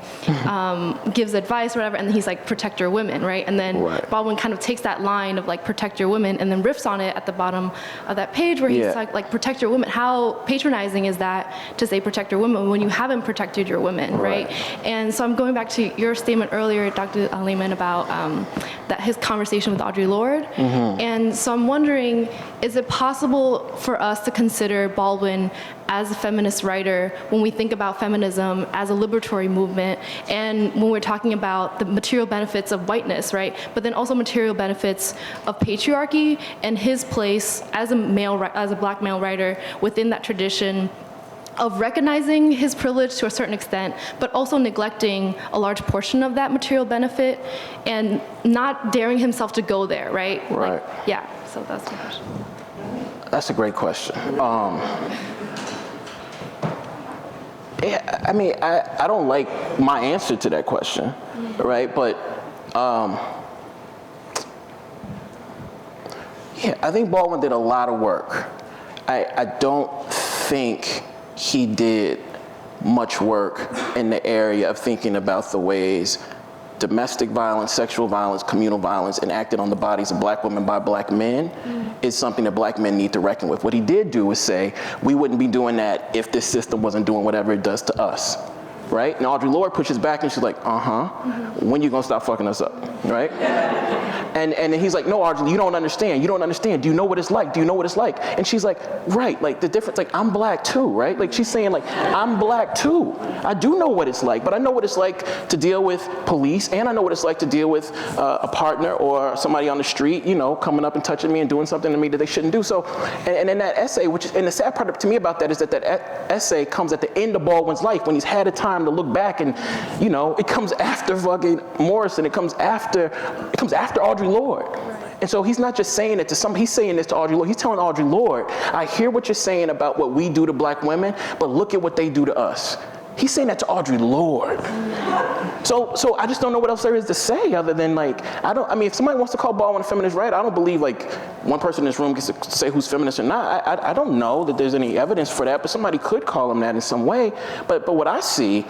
gives advice or whatever, and then he's like, protect your women, right? And then Baldwin kind of takes that line of protect your women and then riffs on it at the bottom of that page where he's like, protect your women. How patronizing is that to say protect your women when you haven't protected your women, right? And so I'm going back to your statement earlier, Dr. Laymon, about that his conversation with Audre Lorde. And so I'm wondering, is it possible for us to consider Baldwin as a feminist writer when we think about feminism as a liberatory movement, and when we're talking about the material benefits of whiteness, right? But then also material benefits of patriarchy and his place as a black male writer within that tradition of recognizing his privilege to a certain extent, but also neglecting a large portion of that material benefit and not daring himself to go there, right? Right. Yeah, so that's my question. That's a great question. I mean, I don't like my answer to that question, right? But yeah, I think Baldwin did a lot of work. I don't think he did much work in the area of thinking about the ways domestic violence, sexual violence, communal violence enacted on the bodies of black women by black men is something that black men need to reckon with. What he did do was say, we wouldn't be doing that if this system wasn't doing whatever it does to us, right? And Audre Lorde pushes back and she's like, when you gonna stop fucking us up, right? And he's like, no, Audre, you don't understand. You don't understand. Do you know what it's like? Do you know what it's like? And she's like, right, like the difference, like I'm black too, right? Like she's saying like, I'm black too. I do know what it's like, but I know what it's like to deal with police, and I know what it's like to deal with a partner or somebody on the street, you know, coming up and touching me and doing something to me that they shouldn't do. So, and in that essay, and the sad part to me about that is that essay comes at the end of Baldwin's life when he's had a time to look back, and, you know, it comes after fucking Morrison, it comes after Audre Lorde. And so he's not just saying it to some, he's saying this to Audre Lorde. He's telling Audre Lorde, I hear what you're saying about what we do to black women, but look at what they do to us. He's saying that to Audre Lorde. So I just don't know what else there is to say other than like, I mean, if somebody wants to call Baldwin a feminist writer, I don't believe like one person in this room gets to say who's feminist or not. I don't know that there's any evidence for that, but somebody could call him that in some way. But what I see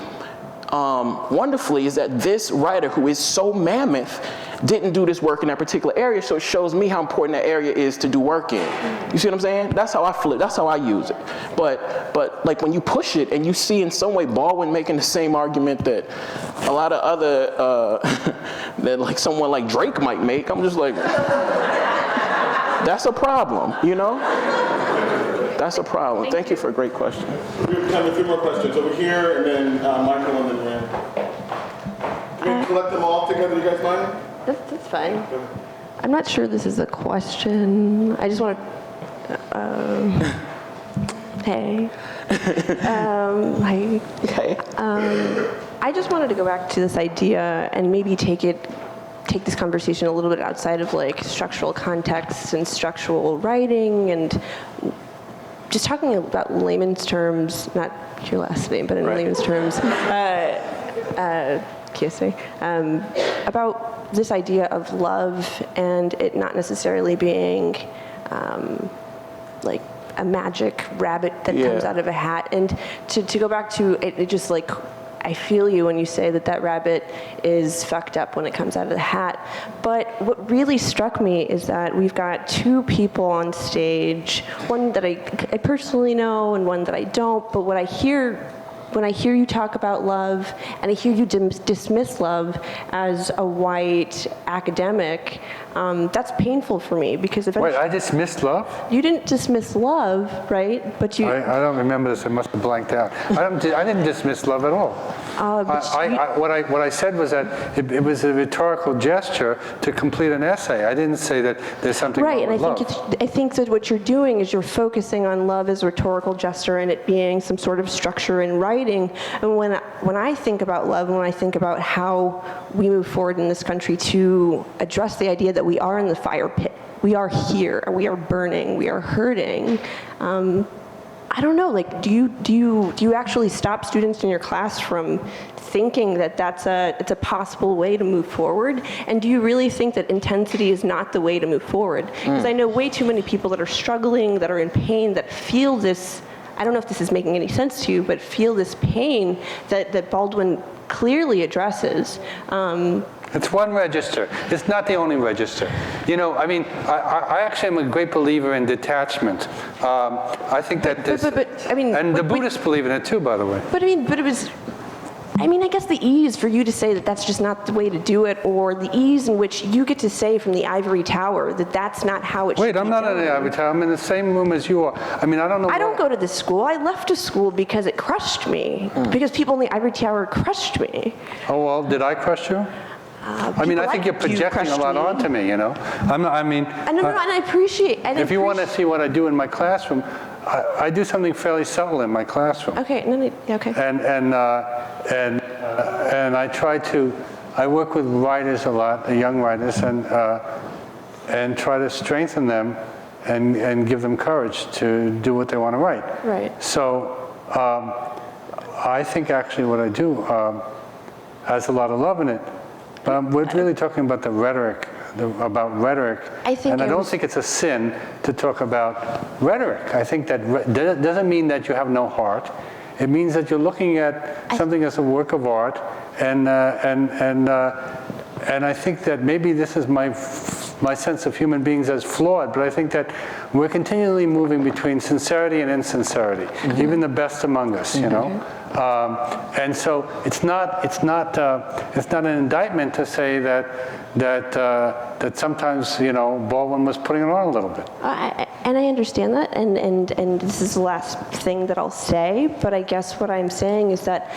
wonderfully is that this writer who is so mammoth didn't do this work in that particular area, so it shows me how important that area is to do work in. You see what I'm saying? That's how I flip, that's how I use it. But like when you push it and you see in some way Baldwin making the same argument that a lot of other, that like someone like Drake might make, I'm just like, that's a problem, you know? That's a problem. Thank you for a great question. We have time for a few more questions over here, and then Michael, and then Rand. Can we collect them all together, you guys mind? That's fine. I'm not sure this is a question. I just want to, hey. Hi. Okay. I just wanted to go back to this idea and maybe take this conversation a little bit outside of like structural context and structural writing, and just talking about layman's terms, not your last name, but in layman's terms, Kiese, about this idea of love and it not necessarily being like a magic rabbit that comes out of a hat. And to go back to it just like, I feel you when you say that rabbit is fucked up when it comes out of the hat. But what really struck me is that we've got two people on stage, one that I personally know and one that I don't, but what I hear when I hear you talk about love and I hear you dismiss love as a white academic, that's painful for me because eventually... Wait, I dismissed love? You didn't dismiss love, right? But you... I don't remember this. I must have blanked out. I didn't dismiss love at all. What I said was that it was a rhetorical gesture to complete an essay. I didn't say that there's something wrong with love. Right, and I think that what you're doing is you're focusing on love as a rhetorical gesture and it being some sort of structure in writing. And when I think about love, and when I think about how we move forward in this country to address the idea that we are in the fire pit, we are here, we are burning, we are hurting. I don't know. Like, do you actually stop students in your class from thinking that it's a possible way to move forward? And do you really think that intensity is not the way to move forward? Because I know way too many people that are struggling, that are in pain, that feel this. I don't know if this is making any sense to you, but feel this pain that Baldwin clearly addresses. It's one register. It's not the only register. You know, I mean, I actually am a great believer in detachment. I think that this, but I mean, and the Buddhists believe in it too, by the way. But I mean, but it was. I mean, I guess the ease for you to say that that's just not the way to do it, or the ease in which you get to say from the ivory tower that that's not how it should be done. Wait, I'm not in the ivory tower. I'm in the same room as you are. I mean, I don't know. I don't go to this school. I left a school because it crushed me, because people in the ivory tower crushed me. Oh, well, did I crush you? I mean, I think you're projecting a lot onto me, you know? No, and I appreciate it. If you want to see what I do in my classroom, I do something fairly subtle in my classroom. Okay, okay. And I try to, I work with writers a lot, young writers, and try to strengthen them and give them courage to do what they want to write. Right. So I think actually what I do has a lot of love in it. But we're really talking about the rhetoric, about rhetoric. And I don't think it's a sin to talk about rhetoric. I think that doesn't mean that you have no heart. It means that you're looking at something as a work of art, and I think that maybe this is my sense of human beings as flawed, but I think that we're continually moving between sincerity and insincerity, even the best among us, you know. And so it's not an indictment to say that sometimes, you know, Baldwin was putting it on a little bit. And I understand that, and this is the last thing that I'll say, but I guess what I'm saying is that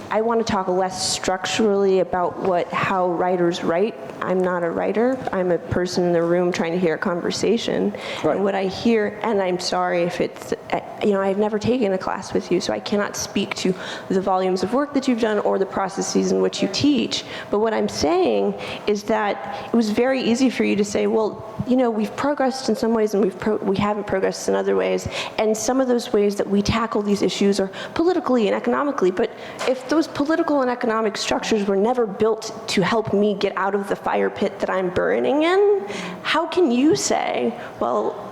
I want to talk less structurally about how writers write. I'm not a writer. I'm a person in the room trying to hear a conversation. Right. And what I hear, and I'm sorry if it's, you know, I've never taken a class with you, so I cannot speak to the volumes of work that you've done or the processes in which you teach. But what I'm saying is that it was very easy for you to say, well, you know, we've progressed in some ways and we haven't progressed in other ways. And some of those ways that we tackle these issues are politically and economically. But if those political and economic structures were never built to help me get out of the fire pit that I'm burning in, how can you say, well,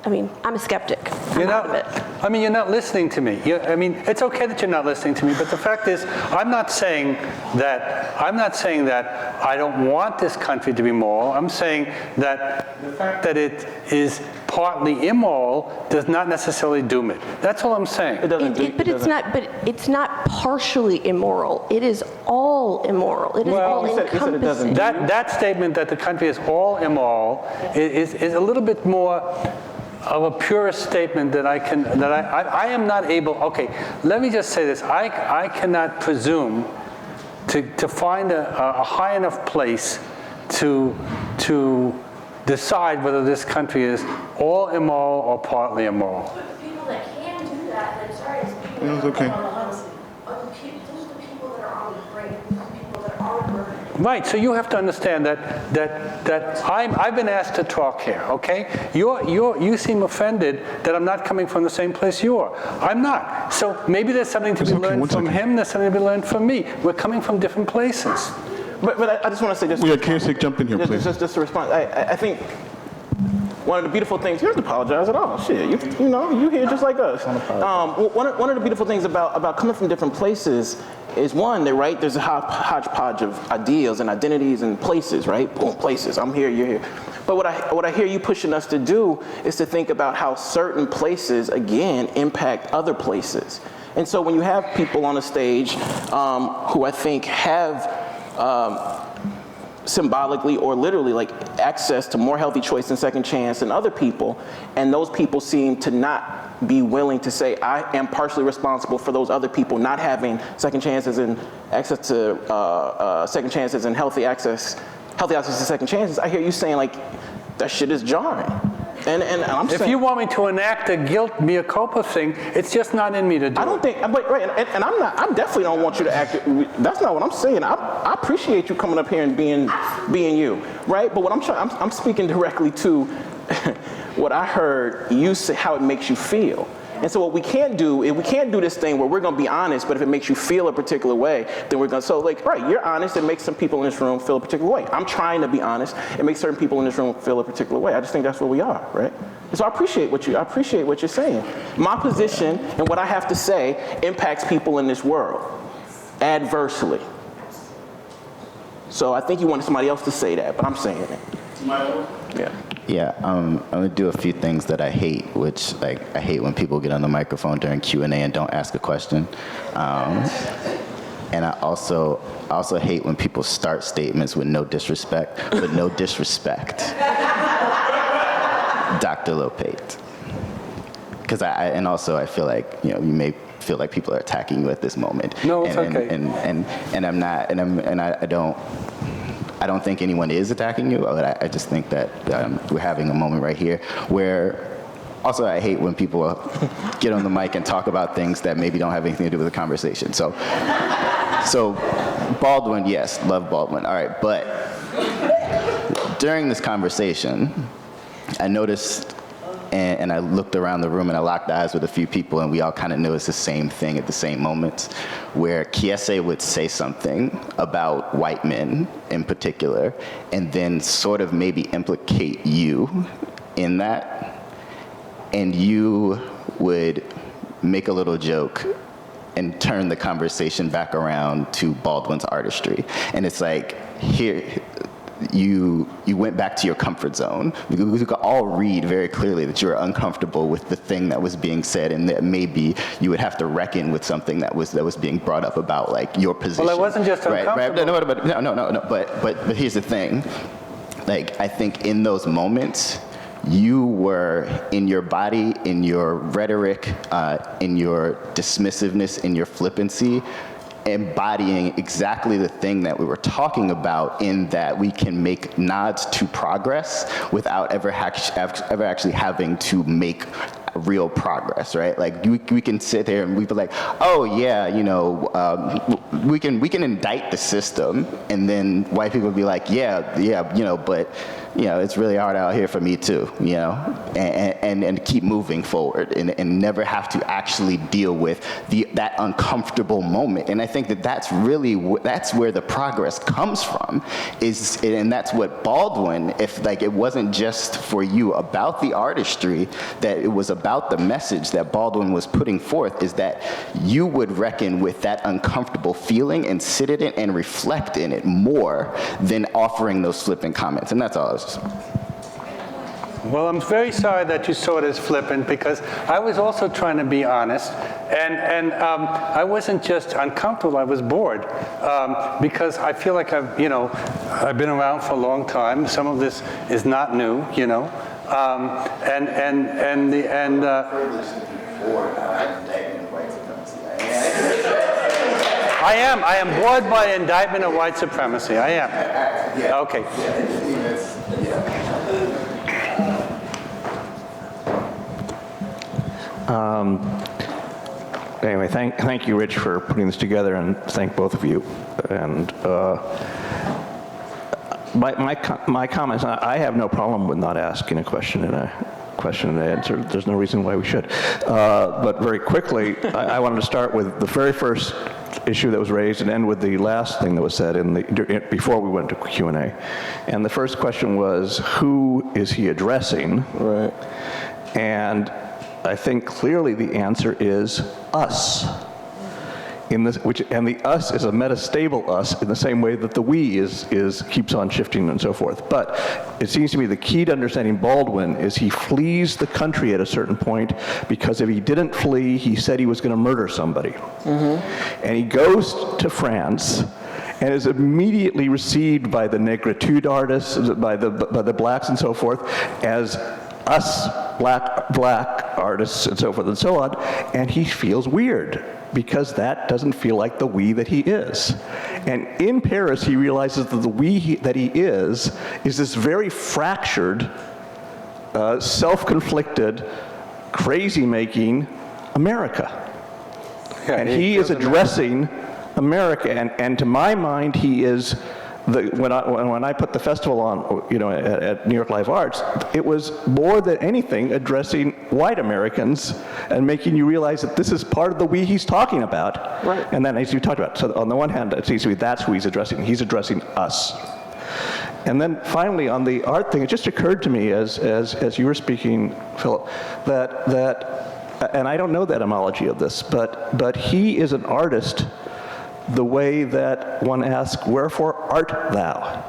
I mean, I'm a skeptic. I'm out of it. I mean, you're not listening to me. I mean, it's okay that you're not listening to me, but the fact is, I'm not saying that I don't want this country to be moral. I'm saying that the fact that it is partly immoral does not necessarily doom it. That's all I'm saying. But it's not partially immoral. It is all immoral. It is all encompassing. That statement that the country is all immoral is a little bit more of a purist statement that I am not able. Okay, let me just say this. I cannot presume to find a high enough place to decide whether this country is all immoral or partly immoral. But the people that can do that, I'm sorry to speak, It's okay. those are the people that are on the brink, the people that are burning. Right, so you have to understand that I've been asked to talk here, okay? You seem offended that I'm not coming from the same place you are. I'm not. So maybe there's something to be learned from him, there's something to be learned from me. We're coming from different places. But I just want to say, Kiese, jump in here, please. Just to respond, I think one of the beautiful things, you don't have to apologize at all. Shit, you know, you here just like us. One of the beautiful things about coming from different places is, one, there's a hodgepodge of ideals and identities and places, right? Boom, places. I'm here, you're here. But what I hear you pushing us to do is to think about how certain places, again, impact other places. And so when you have people on a stage who I think have symbolically or literally like access to more healthy choice and second chance than other people, and those people seem to not be willing to say, I am partially responsible for those other people not having second chances and access to second chances and healthy access to second chances. I hear you saying like, that shit is jarring. And I'm saying, if you want me to enact a guilt mea culpa thing, it's just not in me to do. I don't think, but right, and I'm not. I definitely don't want you to act. That's not what I'm saying. I appreciate you coming up here and being you, right? But what I'm speaking directly to what I heard you say, how it makes you feel. And so what we can't do is we can't do this thing where we're going to be honest, but if it makes you feel a particular way, then we're going to, so like, right, you're honest, it makes some people in this room feel a particular way. I'm trying to be honest, it makes certain people in this room feel a particular way. I just think that's where we are, right? And so I appreciate what you're saying. My position and what I have to say impacts people in this world adversely. So I think you wanted somebody else to say that, but I'm saying it. Yeah. Yeah, I'm gonna do a few things that I hate, which I hate when people get on the microphone during Q&A and don't ask a question. And I also hate when people start statements with no disrespect, but no disrespect. Dr. Lopate. Because I feel like, you may feel like people are attacking you at this moment. No, it's okay. And I'm not, and I don't think anyone is attacking you, but I just think that we're having a moment right here where, also I hate when people get on the mic and talk about things that maybe don't have anything to do with the conversation. So Baldwin, yes, love Baldwin, all right, but during this conversation, I noticed, and I looked around the room and I locked eyes with a few people, and we all kind of noticed the same thing at the same moments, where Kiese would say something about white men in particular, and then sort of maybe implicate you in that, and you would make a little joke and turn the conversation back around to Baldwin's artistry. And it's like, here, you went back to your comfort zone. We could all read very clearly that you were uncomfortable with the thing that was being said, and that maybe you would have to reckon with something that was being brought up about, like, your position. Well, I wasn't just uncomfortable. No, but here's the thing. Like, I think in those moments, you were, in your body, in your rhetoric, in your dismissiveness, in your flippancy, embodying exactly the thing that we were talking about, in that we can make nods to progress without ever actually having to make real progress, right? Like, we can sit there and we'd be like, oh yeah, we can indict the system, and then white people would be like, yeah, but it's really hard out here for me too, and keep moving forward, and never have to actually deal with that uncomfortable moment. And I think that's where the progress comes from, and that's what Baldwin, if like it wasn't just for you about the artistry, that it was about the message that Baldwin was putting forth, is that you would reckon with that uncomfortable feeling and sit in it and reflect in it more than offering those flippant comments. And that's all I was just. Well, I'm very sorry that you saw it as flippant, because I was also trying to be honest, and I wasn't just uncomfortable, I was bored, because I feel like I've been around for a long time. Some of this is not new, I am bored by indictment of white supremacy. I am. Okay. Anyway, thank you, Rich, for putting this together, and thank both of you. And my comments, I have no problem with not asking a question and answer. There's no reason why we should. But very quickly, I wanted to start with the very first issue that was raised and end with the last thing that was said before we went to Q&A. And the first question was, who is he addressing? Right. And I think clearly the answer is us. And the us is a metastable us, in the same way that the we keeps on shifting and so forth. But it seems to me the key to understanding Baldwin is he flees the country at a certain point, because if he didn't flee, he said he was going to murder somebody. Mm-hmm. And he goes to France and is immediately received by the negritude artists, by the blacks and so forth, as us black artists and so forth and so on, and he feels weird, because that doesn't feel like the we that he is. And in Paris, he realizes that the we that he is this very fractured, self-conflicted, crazy-making America. Yeah, and he is addressing America, and to my mind, he is when I put the festival on, at New York Live Arts, it was more than anything addressing white Americans and making you realize that this is part of the we he's talking about. Right. And then, as you talked about, so on the one hand, it seems to me that's who he's addressing. He's addressing us. And then finally, on the art thing, it just occurred to me as you were speaking, Philip, that and I don't know the etymology of this, but he is an artist the way that one asks, wherefore art thou?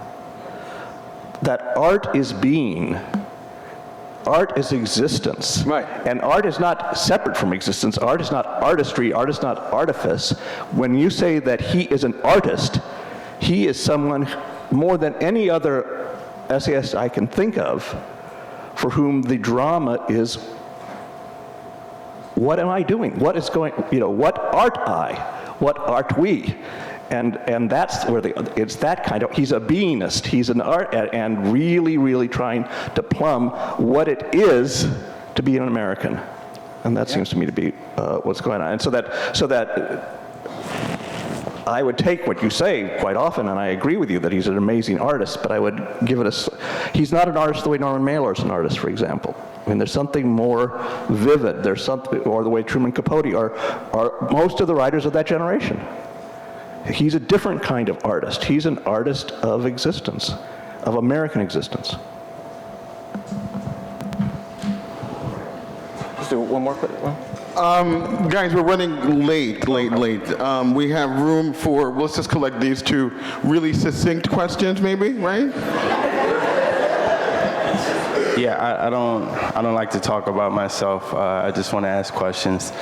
that art is being. Art is existence. Right. And art is not separate from existence. Art is not artistry. Art is not artifice. When you say that he is an artist, he is someone more than any other essayist I can think of for whom the drama is, what am I doing? What is going, what art I? What art we? And that's where it's that kind of, he's a beingist, he's an art, and really, really trying to plumb what it is to be an American. And that seems to me to be what's going on. And so that I would take what you say quite often, and I agree with you that he's an amazing artist, but I would give it he's not an artist the way Norman Mailer is an artist, for example. I mean, there's something more vivid, there's something, or the way Truman Capote are most of the writers of that generation. He's a different kind of artist. He's an artist of existence, of American existence. Let's do one more quick one. Guys, we're running late. We have room for, let's just collect these two really succinct questions maybe, right? Yeah, I don't like to talk about myself. I just want to ask questions.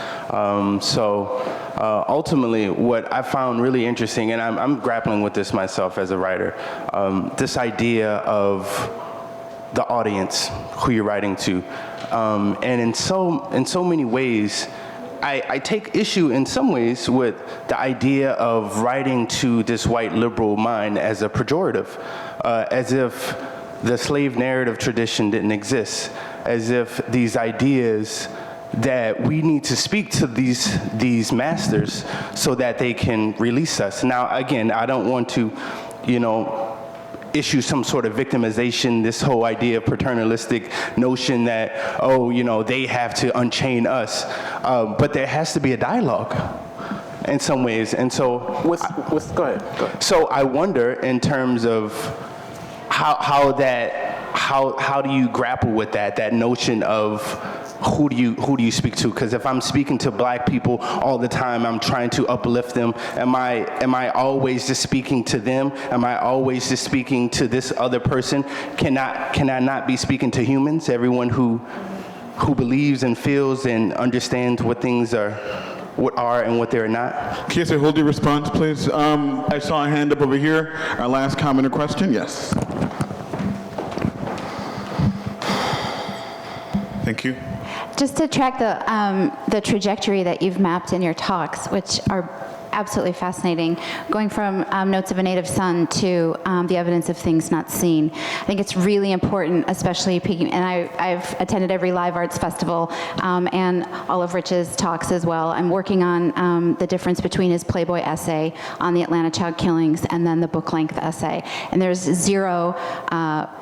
Ultimately, what I found really interesting, and I'm grappling with this myself as a writer, this idea of the audience, who you're writing to, and in so many ways, I take issue in some ways with the idea of writing to this white liberal mind as a pejorative, as if the slave narrative tradition didn't exist, as if these ideas that we need to speak to these masters so that they can release us. Now, again, I don't want to, issue some sort of victimization, this whole idea of paternalistic notion that, they have to unchain us. But there has to be a dialogue in some ways. And so, go ahead. So I wonder in terms of how do you grapple with that notion of who do you speak to? Because if I'm speaking to black people all the time, I'm trying to uplift them. Am I always just speaking to them? Am I always just speaking to this other person? Can I not be speaking to humans? Everyone who believes and feels and understands what things are, what are and what they're not. Kiese, hold your response, please. I saw a hand up over here. Our last comment or question, yes. Thank you. Just to track the trajectory that you've mapped in your talks, which are absolutely fascinating, going from Notes of a Native Son to the evidence of things not seen. I think it's really important, especially and I've attended every live arts festival and all of Rich's talks as well. I'm working on the difference between his Playboy essay on the Atlanta child killings and then the book-length essay. And there's zero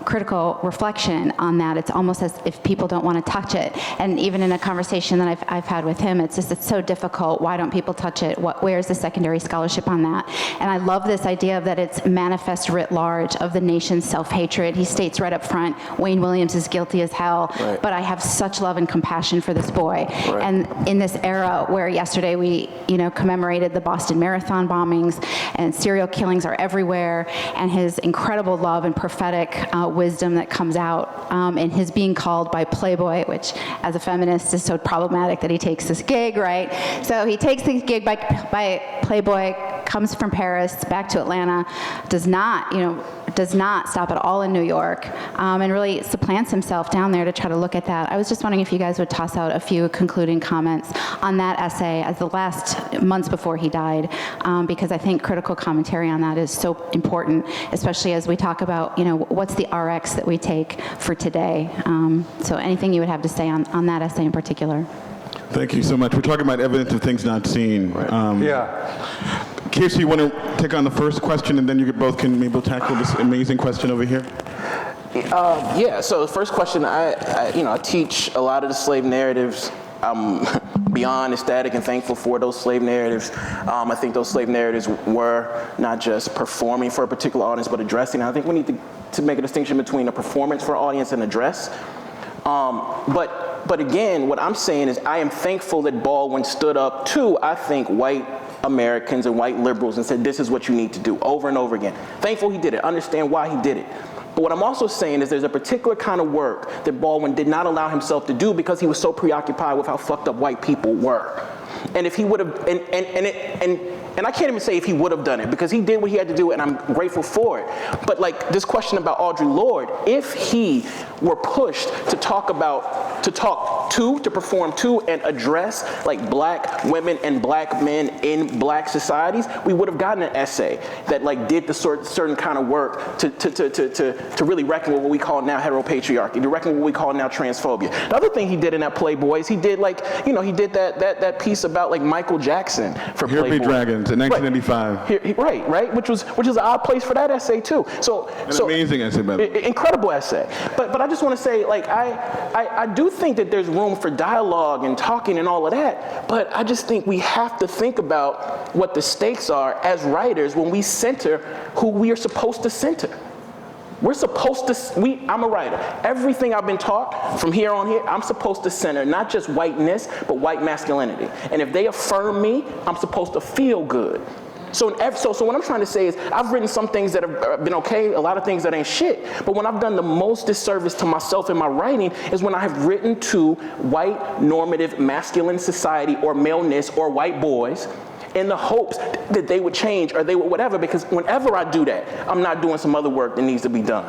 critical reflection on that. It's almost as if people don't want to touch it. And even in a conversation that I've had with him, it's so difficult. Why don't people touch it? Where's the secondary scholarship on that? And I love this idea that it's manifest writ large of the nation's self-hatred. He states right up front, Wayne Williams is guilty as hell, right, but I have such love and compassion for this boy. Right. And in this era where yesterday we, commemorated the Boston Marathon bombings and serial killings are everywhere, and his incredible love and prophetic wisdom that comes out in his being called by Playboy, which as a feminist is so problematic that he takes this gig, right? So he takes the gig by Playboy, comes from Paris back to Atlanta, does not stop at all in New York, and really supplants himself down there to try to look at that. I was just wondering if you guys would toss out a few concluding comments on that essay as the last months before he died, because I think critical commentary on that is so important, especially as we talk about, what's the RX that we take for today. So anything you would have to say on that essay in particular? Thank you so much. We're talking about evidence of things not seen. Right. Kiese, you want to take on the first question, and then you both can maybe tackle this amazing question over here? Yeah, so the first question, I teach a lot of the slave narratives. I'm beyond ecstatic and thankful for those slave narratives. I think those slave narratives were not just performing for a particular audience, but addressing. I think we need to make a distinction between a performance for an audience and address. But again, what I'm saying is I am thankful that Baldwin stood up to, I think, white Americans and white liberals and said, this is what you need to do over and over again. Thankful he did it. Understand why he did it. But what I'm also saying is there's a particular kind of work that Baldwin did not allow himself to do because he was so preoccupied with how fucked up white people were. And if he would have, and I can't even say if he would have done it, because he did what he had to do, and I'm grateful for it. But like this question about Audre Lorde, if he were pushed to perform to, and address like black women and black men in black societies, we would have gotten an essay that like did the certain kind of work to really reckon with what we call now heteropatriarchy, to reckon with what we call now transphobia. The other thing he did in that Playboy is he did he did that piece about like Michael Jackson for Playboy. Here Be Dragons in 1985. Right, which is an odd place for that essay too. So amazing essay, by the way. Incredible essay. But I just want to say, like, I do think that there's room for dialogue and talking and all of that, but I just think we have to think about what the stakes are as writers when we center who we are supposed to center. We're supposed to, I'm a writer. Everything I've been taught from here on here, I'm supposed to center not just whiteness, but white masculinity. And if they affirm me, I'm supposed to feel good. So what I'm trying to say is I've written some things that have been okay, a lot of things that ain't shit. But when I've done the most disservice to myself in my writing is when I have written to white normative masculine society or maleness or white boys in the hopes that they would change or they would whatever, because whenever I do that, I'm not doing some other work that needs to be done.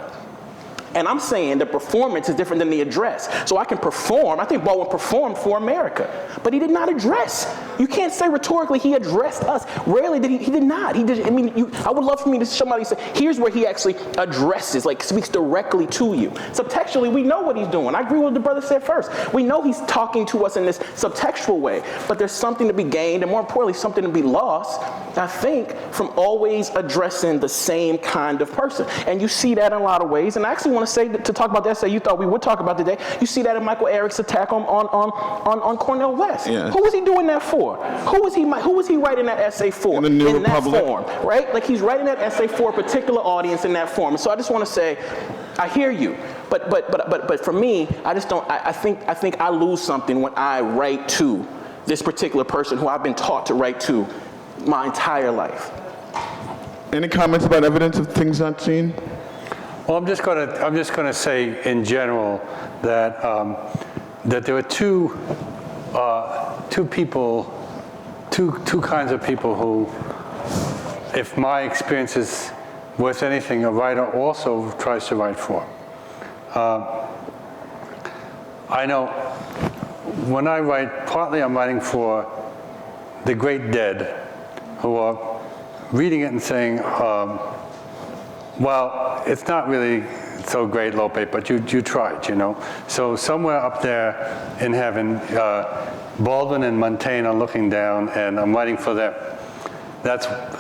And I'm saying the performance is different than the address. So I can perform. I think Baldwin performed for America, but he did not address. You can't say rhetorically he addressed us. Rarely did he did not. He did. I mean, I would love for me to somebody say, here's where he actually addresses, like speaks directly to you. Subtextually, we know what he's doing. I agree with what the brother said first. We know he's talking to us in this subtextual way, but there's something to be gained, and more importantly, something to be lost, I think, from always addressing the same kind of person. And you see that in a lot of ways. And I actually want to say to talk about the essay you thought we would talk about today. You see that in Michael Erick's attack on Cornel West. Yes. Who was he doing that for? Who was he writing that essay for? In the New Republic. That form, right? Like he's writing that essay for a particular audience in that form. And so I just want to say, I hear you, but for me, I just don't. I think I lose something when I write to this particular person who I've been taught to write to my entire life. Any comments about evidence of things not seen? Well, I'm just going to say in general that that there are two kinds of people who, if my experience is worth anything, a writer also tries to write for. I know when I write, partly I'm writing for the great dead, who are reading it and saying, well, it's not really so great, Lopate, but you tried, you know. So somewhere up there in heaven, Baldwin and Montaigne are looking down, and I'm writing for them.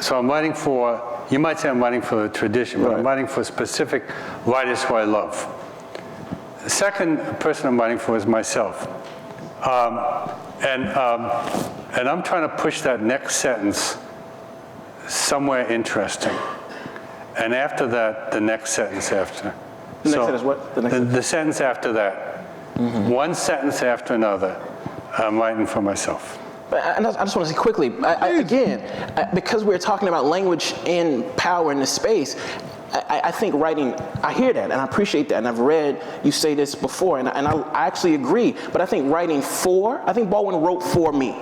So I'm writing for, you might say I'm writing for the tradition, but I'm writing for specific writers who I love. The second person I'm writing for is myself. And I'm trying to push that next sentence somewhere interesting. And after that, the next sentence after. The next sentence what? The sentence after that. Mm-hmm. One sentence after another, I'm writing for myself. I just want to say quickly, because we're talking about language and power in this space, I think writing, I hear that and I appreciate that, and I've read you say this before, and I actually agree, but I think writing I think Baldwin wrote for me.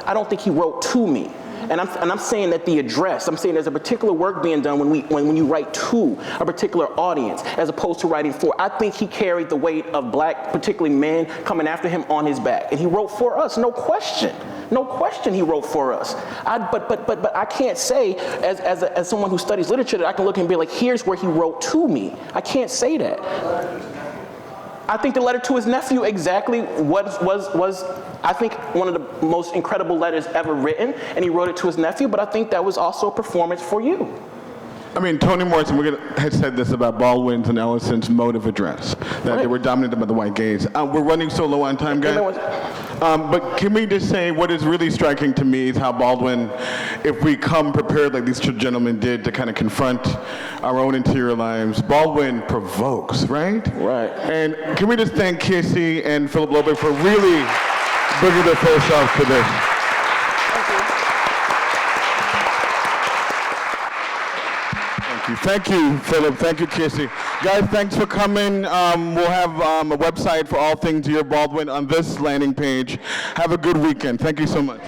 I don't think he wrote to me. And I'm saying that the address, I'm saying there's a particular work being done when you write to a particular audience as opposed to writing for. I think he carried the weight of black, particularly men, coming after him on his back. And he wrote for us, no question. No question he wrote for us. But I can't say, as someone who studies literature, that I can look and be like, here's where he wrote to me. I can't say that. I think the letter to his nephew exactly was I think one of the most incredible letters ever written, and he wrote it to his nephew, but I think that was also a performance for you. I mean, Toni Morrison had said this about Baldwin's and Ellison's mode of address, that they were dominated by the white gaze. We're running so low on time, guys. But can we just say what is really striking to me is how Baldwin, if we come prepared like these two gentlemen did to kind of confront our own interior lives, Baldwin provokes, right? Right. And can we just thank Kiese and Phillip Lopate for really bringing their full selves to this. Thank you. you. Thank you, Phillip. Thank you, Kiese. Guys, thanks for coming. We'll have a website for all things Year Baldwin on this landing page. Have a good weekend. Thank you so much.